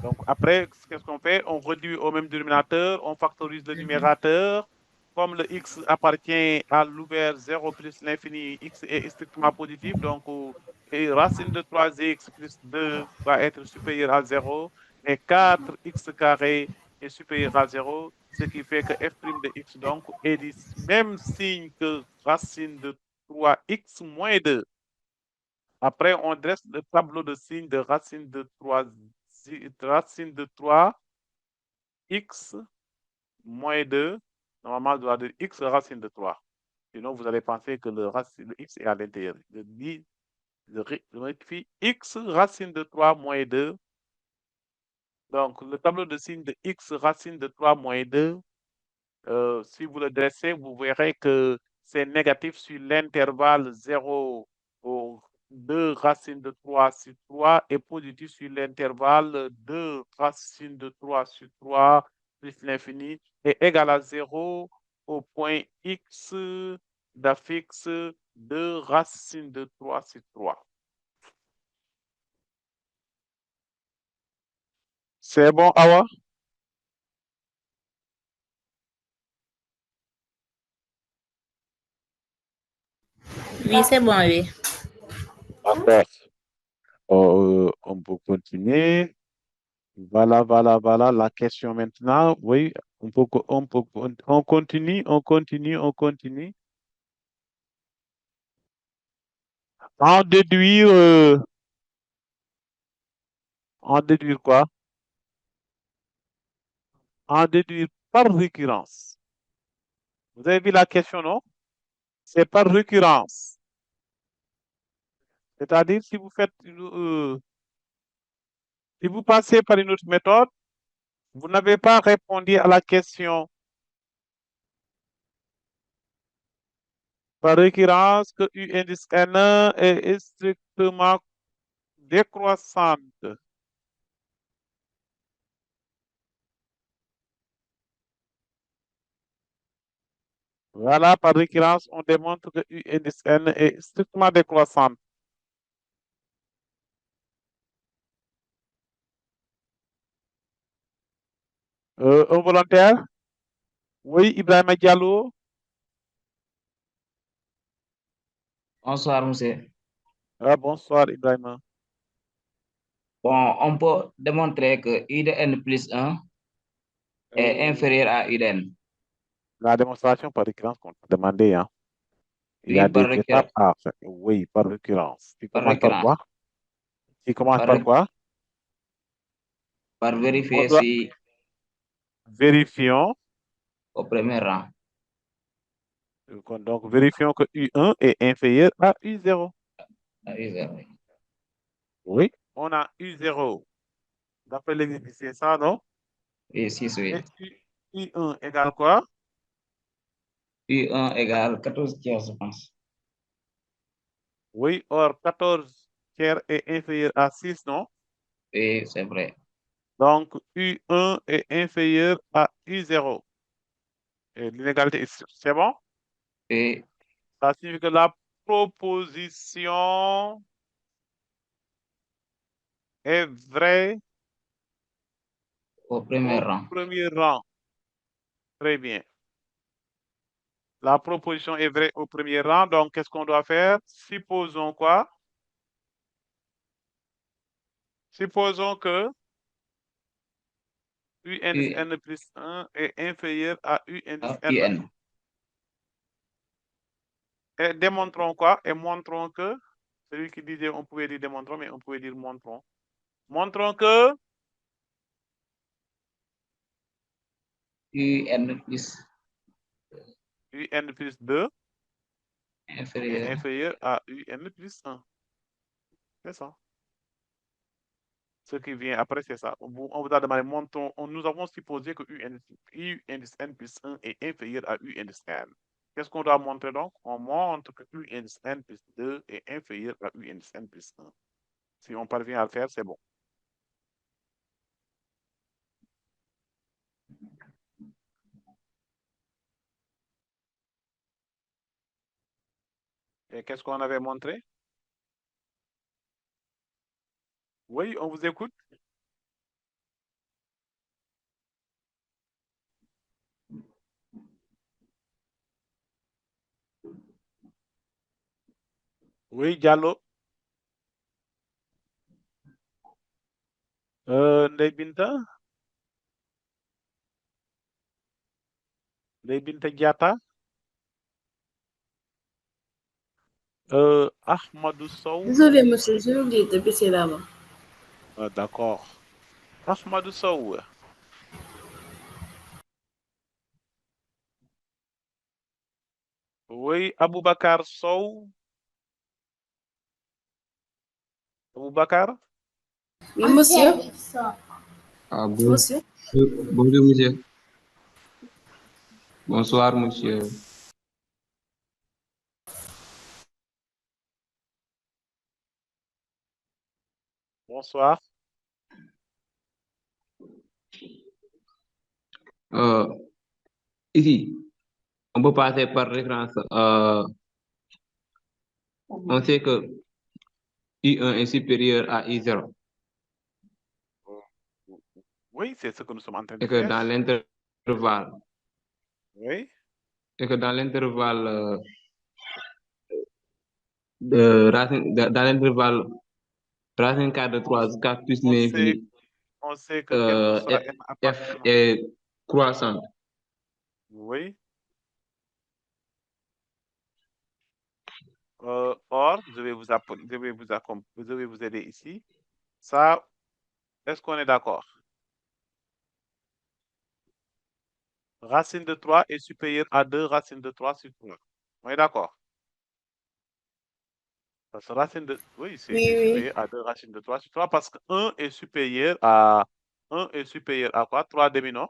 Donc, après, qu'est-ce qu'on fait? On réduit au même dénominateur, on factorise le numérateur. Comme le x appartient à l'ouvert 0 plus l'infini, x est strictement positif. Donc, racine de 3x plus 2 va être supérieur à 0. Et 4x carré est supérieur à 0, ce qui fait que f' de x donc est du même signe que racine de 3x moins 2. Après, on dresse le tableau de signes de racine de 3x moins 2. Normalement, doit de x racine de 3. Sinon, vous allez penser que le x est à l'intérieur. Je rectifie x racine de 3 moins 2. Donc, le tableau de signes de x racine de 3 moins 2, si vous le dressez, vous verrez que c'est négatif sur l'intervalle 0 au 2 racine de 3 sur 3 et positif sur l'intervalle 2 racine de 3 sur 3 plus l'infini est égal à 0 au point x d'affixe 2 racine de 3 sur 3. C'est bon, Awa? Oui, c'est bon, oui. Parfait. On peut continuer. Voilà, la question maintenant. Oui, on continue. En déduire quoi? En déduire par récurrence. Vous avez vu la question, non? C'est par récurrence. C'est-à-dire, si vous passez par une autre méthode, vous n'avez pas répondu à la question par récurrence que U indice N est strictement décroissante. Voilà, par récurrence, on démontre que U indice N est strictement décroissante. Un volontaire? Oui, Ibrahima Diallo. Bonsoir, monsieur. Bonsoir, Ibrahima. Bon, on peut démontrer que U de n plus 1 est inférieur à U de n. La démonstration par récurrence qu'on t'a demandé, hein. Il y Oui, a par des récurrence. étapes à faire. Oui, par récurrence. Tu Par commences par récurrence. quoi? Tu commences Par, par quoi? par On vérifier doit si vérifions. au premier rang. Donc, vérifions que U1 est inférieur à U0. À U0, oui. Oui, on a U0. D'après l'exercice, c'est ça, non? Oui, 6, oui. Et U1 égale quoi? U1 égale 14 tiers, je pense. Oui, or 14 tiers est inférieur à 6, non? Oui, c'est vrai. Donc, U1 est inférieur à U0. Et l'inégalité, c'est bon? Oui, Ça signifie que la proposition est vraie au premier au rang. premier rang. Très bien. La proposition est vraie au premier rang. Donc, qu'est-ce qu'on doit faire? Supposons quoi? Supposons que U indice U, N plus 1 est inférieur à U indice N. UN. Et démontrons quoi? Et montrons que, celui qui disait on pouvait dire démontrons, mais on pouvait dire montrons. Montrons que UN plus UN plus 2 est inférieur. inférieur à UN plus 1. C'est ça. Ce qui vient après, c'est ça. On vous a demandé, nous avons supposé que U indice N plus 1 est inférieur à U indice N. Qu'est-ce qu'on doit montrer donc? On montre que U indice N plus 2 est inférieur à U indice N plus 1. Si on parvient à le faire, c'est bon. Et qu'est-ce qu'on avait montré? Oui, on vous écoute. Oui, Diallo. Ndeye Binta. Ndeye Binta Diatta. Ahmadou Sow. Désolé, monsieur, j'ai oublié de baisser la main. D'accord. Ahmadou Sow. Oui, Aboubacar Sow. Aboubacar. Oui, monsieur. Ah, Monsieur. bonjour, monsieur. Bonsoir, monsieur. Bonsoir. Ici, on peut passer par référence. On sait que I1 est supérieur à I0 Oui, c'est ce que nous sommes en train de et que faire. dans l'intervalle, Oui. et que dans l'intervalle de racine, dans l'intervalle racine 4 de 3 jusqu'à plus l'infini, On sait que quel que soit n F appartenant. est croissante. Oui. Or, je vais vous aider ici. Ça, est-ce qu'on est d'accord? Racine de 3 est supérieure à 2 racines de 3 sur 3. On est d'accord? Parce que racine de... Oui, c'est Oui, oui. supérieur à 2 racines de 3 sur 3 parce que 1 est supérieur à... 1 est supérieur à quoi? 3 demi, non?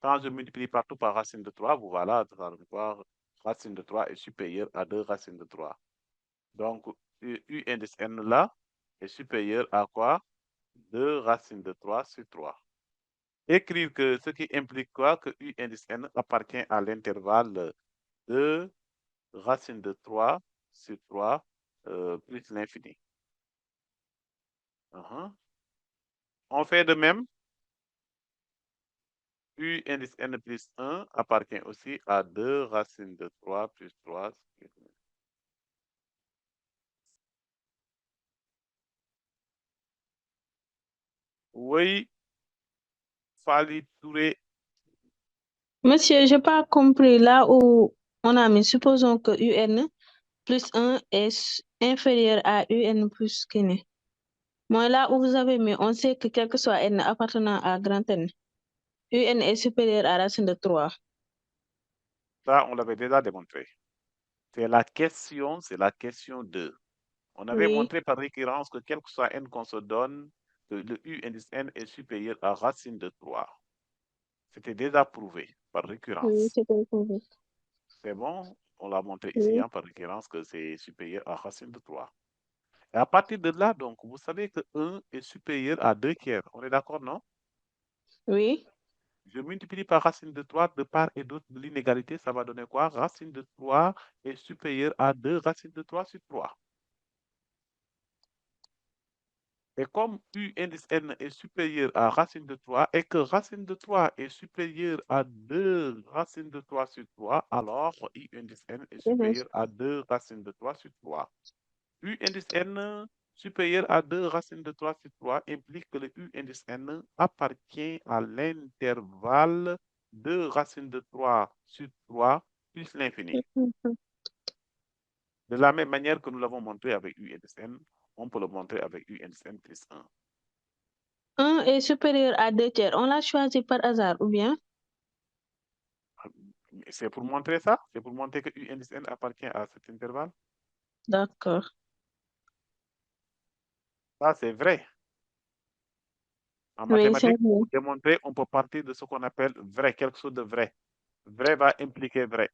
Quand je multiplie partout par racine de 3, vous voilà, vous allez voir, racine de 3 est supérieure à 2 racines de 3. Donc, U indice n là est supérieur à quoi? 2 racines de 3 sur 3. Écrire que ce qui implique quoi? Que U indice n appartient à l'intervalle de racine de 3 sur 3 plus l'infini. On fait de même. U indice n plus 1 appartient aussi à 2 racines de 3 plus 3. Oui, Fali Touré. Monsieur, je n'ai pas compris là où on a mis, supposons que UN plus 1 est inférieur à UN plus n. Moi, là où vous avez mis, on sait que quel que soit n appartenant à grand N, UN est supérieur à racine de 3. Ça, on l'avait déjà démontré. C'est la question 2. On avait Oui. montré par récurrence que quel que soit n qu'on se donne, le U indice n est supérieur à racine de 3. C'était déjà prouvé par récurrence. Oui, c'était prouvé. C'est bon, on l'a montré Oui. ici par récurrence que c'est supérieur à racine de 3. Et à partir de là, donc, vous savez que 1 est supérieur à 2 tiers. On est d'accord, non? Oui. Je multiplie par racine de 3 de part et d'autre de l'inégalité, ça va donner quoi? Racine de 3 est supérieure à 2 racines de 3 sur 3. Et comme U indice n est supérieur à racine de 3 et que racine de 3 est supérieure à 2 racines de 3 sur 3, alors U indice n est supérieur à 2 racines de 3 sur 3. U indice n supérieur à 2 racines de 3 sur 3 implique que le U indice n appartient à l'intervalle 2 racines de 3 sur 3 plus l'infini. De la même manière que nous l'avons montré avec U indice n, on peut le montrer avec U indice n plus 1. 1 est supérieur à 2 tiers. On l'a choisi par hasard ou bien? C'est pour montrer ça. C'est pour montrer que U indice n appartient à cet intervalle. D'accord. Ça, c'est vrai. En Oui, c'est mathématiques, vrai. pour démontrer, on peut partir de ce qu'on appelle vrai, quelque chose de vrai. Vrai va impliquer vrai.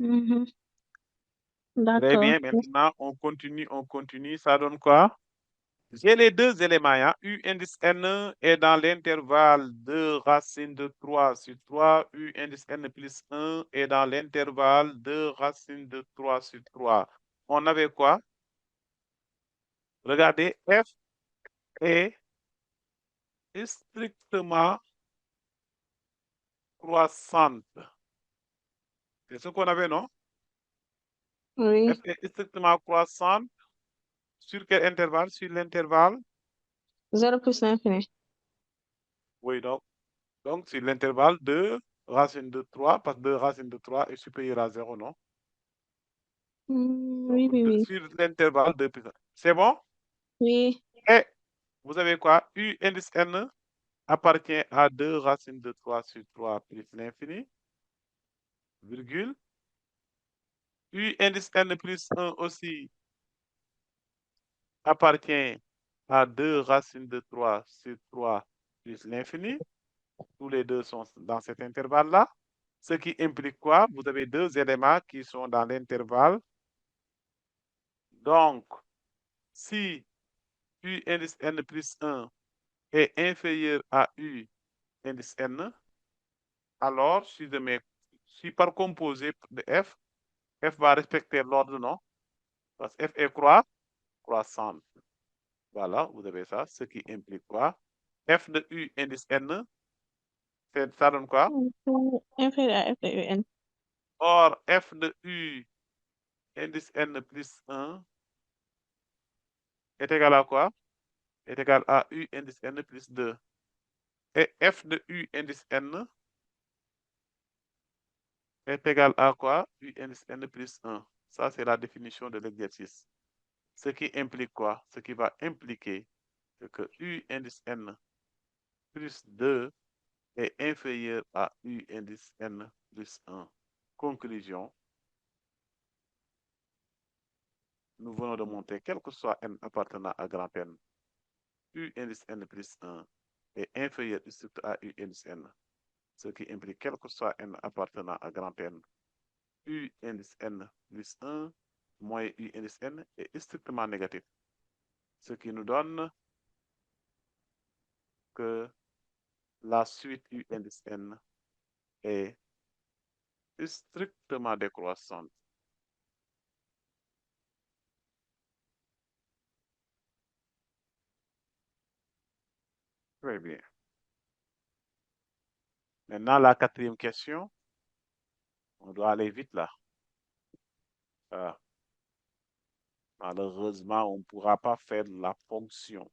Mhm. Très D'accord. bien, maintenant, on continue. Ça donne quoi? J'ai les deux éléments. Hein. U indice n est dans l'intervalle de racine de 3 sur 3. U indice n plus 1 est dans l'intervalle de racine de 3 sur 3. On avait quoi? Regardez, F est strictement croissante. C'est ce qu'on avait, non? Oui. F est strictement croissante. Sur quel intervalle? Sur l'intervalle? 0 plus l'infini. Oui, donc sur l'intervalle de racine de 3, parce que 2 racine de 3 est supérieur à 0, non? Oui, Donc, oui, oui. sur l'intervalle 2 plus 1. C'est bon? Oui. Et vous avez quoi? U indice n appartient à 2 racines de 3 sur 3 plus l'infini, virgule. U indice n plus 1 aussi appartient à 2 racines de 3 sur 3 plus l'infini. Tous les deux sont dans cet intervalle-là. Ce qui implique quoi? Vous avez deux éléments qui sont dans l'intervalle. Donc, si U indice n plus 1 est inférieur à U indice n, alors si par composé de F va respecter l'ordre, non? Parce que F est croissante. Voilà, vous avez ça, ce qui implique quoi? F de U indice n, ça donne quoi? Inférieur à F de UN. Or, F de U indice n plus 1 est égal à quoi? Est égal à U indice n plus 2. Et F de U indice n est égal à quoi? U indice n plus 1. Ça, c'est la définition de l'exercice. Ce qui implique quoi? Ce qui va impliquer que U indice n plus 2 est inférieur à U indice n plus 1. Conclusion. Nous venons de montrer, quel que soit n appartenant à grand N, U indice n plus 1 est inférieur à U indice n. Ce qui implique, quel que soit n appartenant à grand N, U indice n plus 1 moins U indice n est strictement négatif. Ce qui nous donne que la suite U indice n est strictement décroissante. Très bien. Maintenant, la quatrième question. On doit aller vite là. Malheureusement, on ne pourra pas faire la fonction.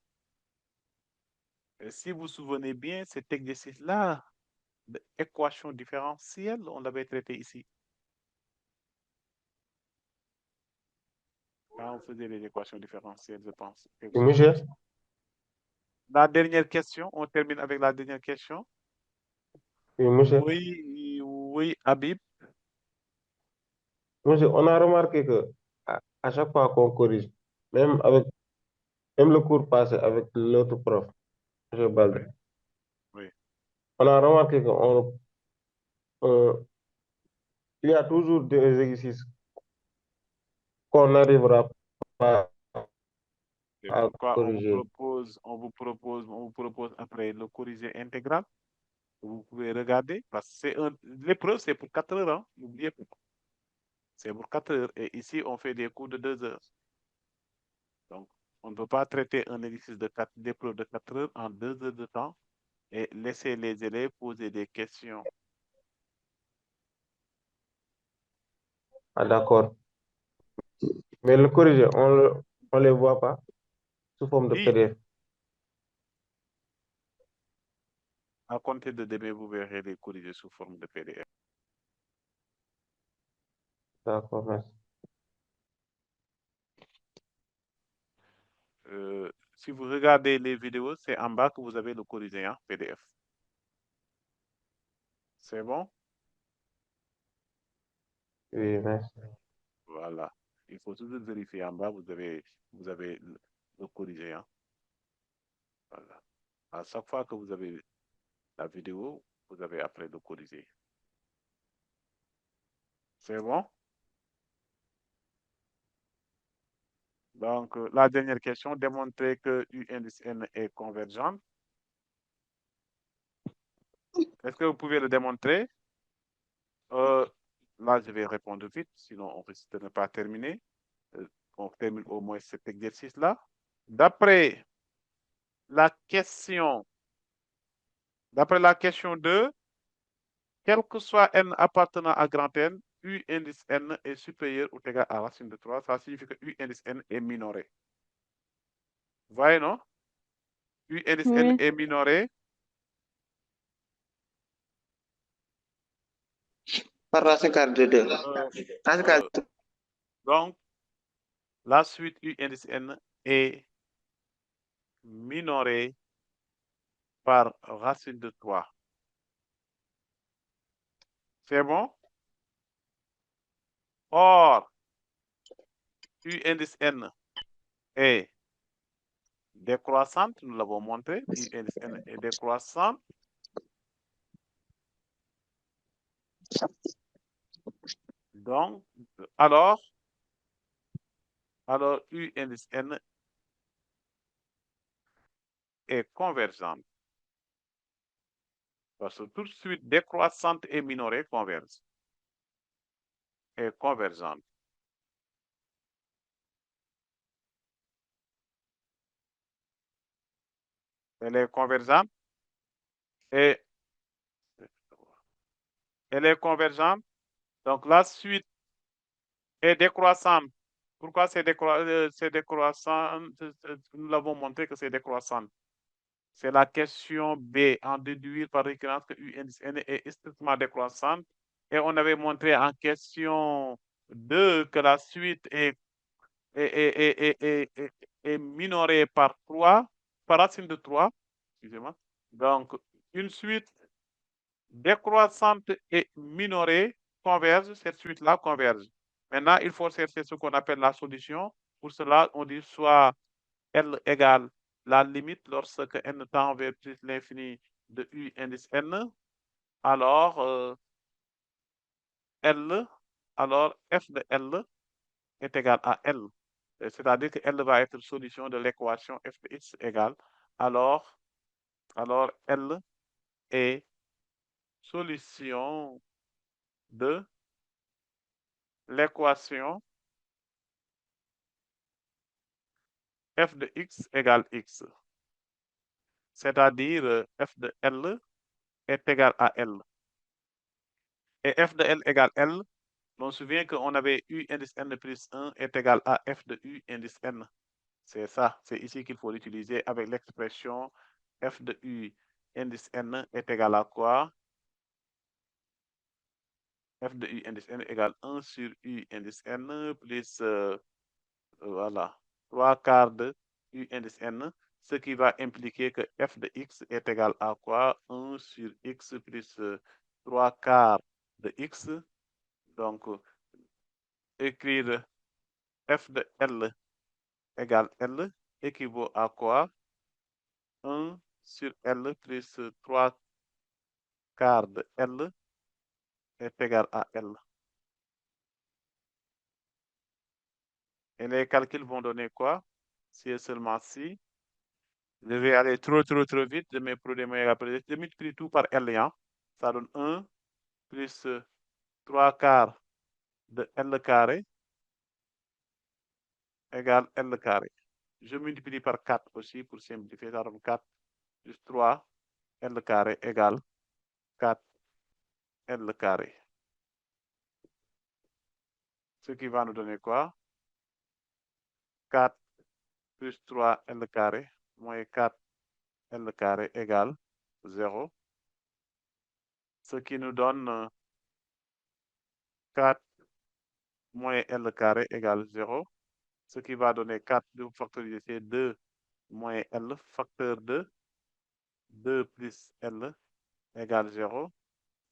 Et si vous vous souvenez bien, cet exercice-là, d'équation différentielle, on l'avait traité ici. Quand on faisait les équations différentielles, je pense. Monsieur? La dernière question, on termine avec la dernière question. Oui, monsieur. Oui, Habib. Monsieur, on a remarqué que à chaque fois qu'on corrige, même le cours passé avec l'autre prof, M. Baldé, Oui. on a remarqué qu'il y a toujours des exercices qu'on n'arrivera pas C'est à pourquoi corriger. on vous propose après le corriger intégral. Vous pouvez regarder parce que l'épreuve, c'est pour 4 heures, hein? N'oubliez pas. C'est pour 4 heures. Et ici, on fait des cours de 2 heures. Donc, on ne peut pas traiter un exercice d'épreuve de 4 heures en 2 heures de temps et laisser les élèves poser des questions. Ah, d'accord. Mais le corriger, on ne les voit pas sous forme de Oui. PDF. À compter de demain, vous verrez les corriger sous forme de PDF. D'accord, merci. Si vous regardez les vidéos, c'est en bas que vous avez le corrigé en PDF. C'est bon? Oui, merci. Voilà. Il faut toujours vérifier en bas, vous avez le corrigé. Hein? Voilà. À chaque fois que vous avez la vidéo, vous avez après le corriger. C'est bon? Donc, la dernière question, démontrer que U indice N est convergente. Est-ce que vous pouvez le démontrer? Là, je vais répondre vite, sinon on risque de ne pas terminer. On termine au moins cet exercice-là. D'après la question 2, quel que soit n appartenant à grand N, U indice N est supérieur ou égal à racine de 3. Ça signifie que U indice N est minoré. Vous voyez, non? U indice N est minoré. Par racine carrée de 2. Racine carrée de 2. Donc, la suite U indice N est minorée par racine de 3. C'est bon? Or, U indice N est décroissante, nous l'avons montré, U indice N est décroissante. Donc, alors U indice N est convergente. Parce que tout de suite décroissante et minorée convergent. Est convergente. Elle est convergente et elle est convergente. Donc, la suite est décroissante. Pourquoi c'est décroissant? Nous l'avons montré que c'est décroissant. C'est la question B, en déduire par récurrence que U indice N est strictement décroissante. Et on avait montré en question 2 que la suite est minorée par 3, par racine de 3. Excusez-moi. Donc, une suite décroissante et minorée converge, cette suite-là converge. Maintenant, il faut chercher ce qu'on appelle la solution. Pour cela, on dit soit L égale la limite lorsque n tend vers plus l'infini de U indice N, alors f de L est égal à L. C'est-à-dire que L va être solution de l'équation f de x égale. Alors L est solution de l'équation f de x égale x. C'est-à-dire f de L est égal à L. Et f de L égale L. On se souvient qu'on avait U indice N plus 1 est égal à f de U indice N. C'est ça, c'est ici qu'il faut l'utiliser avec l'expression f de U indice N est égal à quoi? F de U indice N égale 1 sur U indice N plus, voilà, 3/4 de U indice N, ce qui va impliquer que f de x est égal à quoi? 1 sur x plus 3/4 de x. Donc, écrire f de L égale L équivaut à quoi? 1 sur L plus 3/4 de L est égal à L. Et les calculs vont donner quoi? Si et seulement si. Je vais aller trop vite. Je multiplie tout par L. Hein? Ça donne 1 plus 3/4 de L carré égale L carré. Je multiplie par 4 aussi pour simplifier. Ça donne 4 plus 3 L carré égale 4 L carré. Ce qui va nous donner quoi? 4 plus 3 L carré moins 4 L carré égale 0. Ce qui nous donne 4 moins L carré égale 0. Ce qui va donner 4, de factoriser, c'est 2 moins L, facteur de 2 plus L égale 0.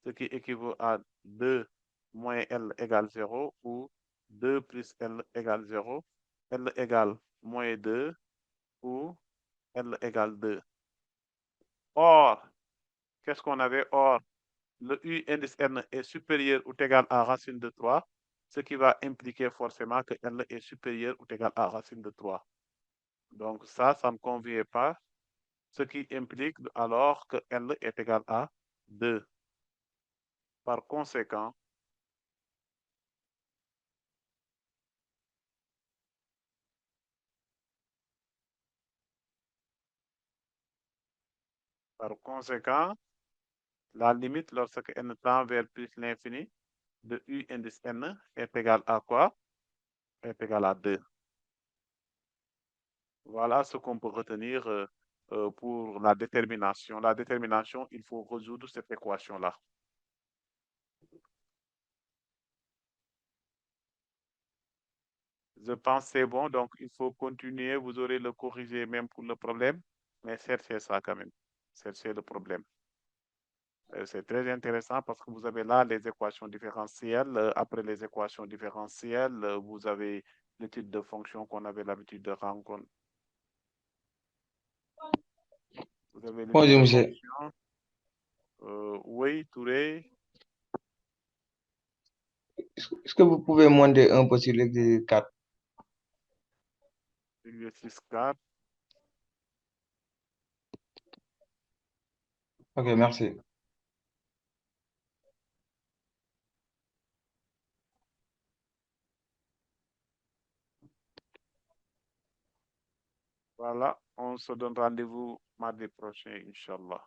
Ce qui équivaut à 2 moins L égale 0 ou 2 plus L égale 0. L égale moins 2 ou L égale 2. Or, qu'est-ce qu'on avait? Or, le U indice N est supérieur ou égal à racine de 3, ce qui va impliquer forcément que L est supérieur ou égal à racine de 3. Donc ça ne convient pas, ce qui implique alors que L est égal à 2. Par conséquent, la limite lorsque n tend vers plus l'infini de U indice N est égal à quoi? Est égal à 2. Voilà ce qu'on peut retenir pour la détermination. La détermination, il faut résoudre cette équation-là. Je pense que c'est bon, donc il faut continuer. Vous aurez le corriger même pour le problème, mais cherchez ça quand même. Cherchez le problème. C'est très intéressant parce que vous avez là les équations différentielles. Après les équations différentielles, vous avez le type de fonction qu'on avait l'habitude de rencontrer. Vous avez le type Bonjour, de monsieur. fonction. Oui, Touré. Est-ce que vous pouvez monter un peu sur l'exercice 4? Exercice 4. Ok, merci. Voilà, on se donne rendez-vous mardi prochain, Inch'Allah.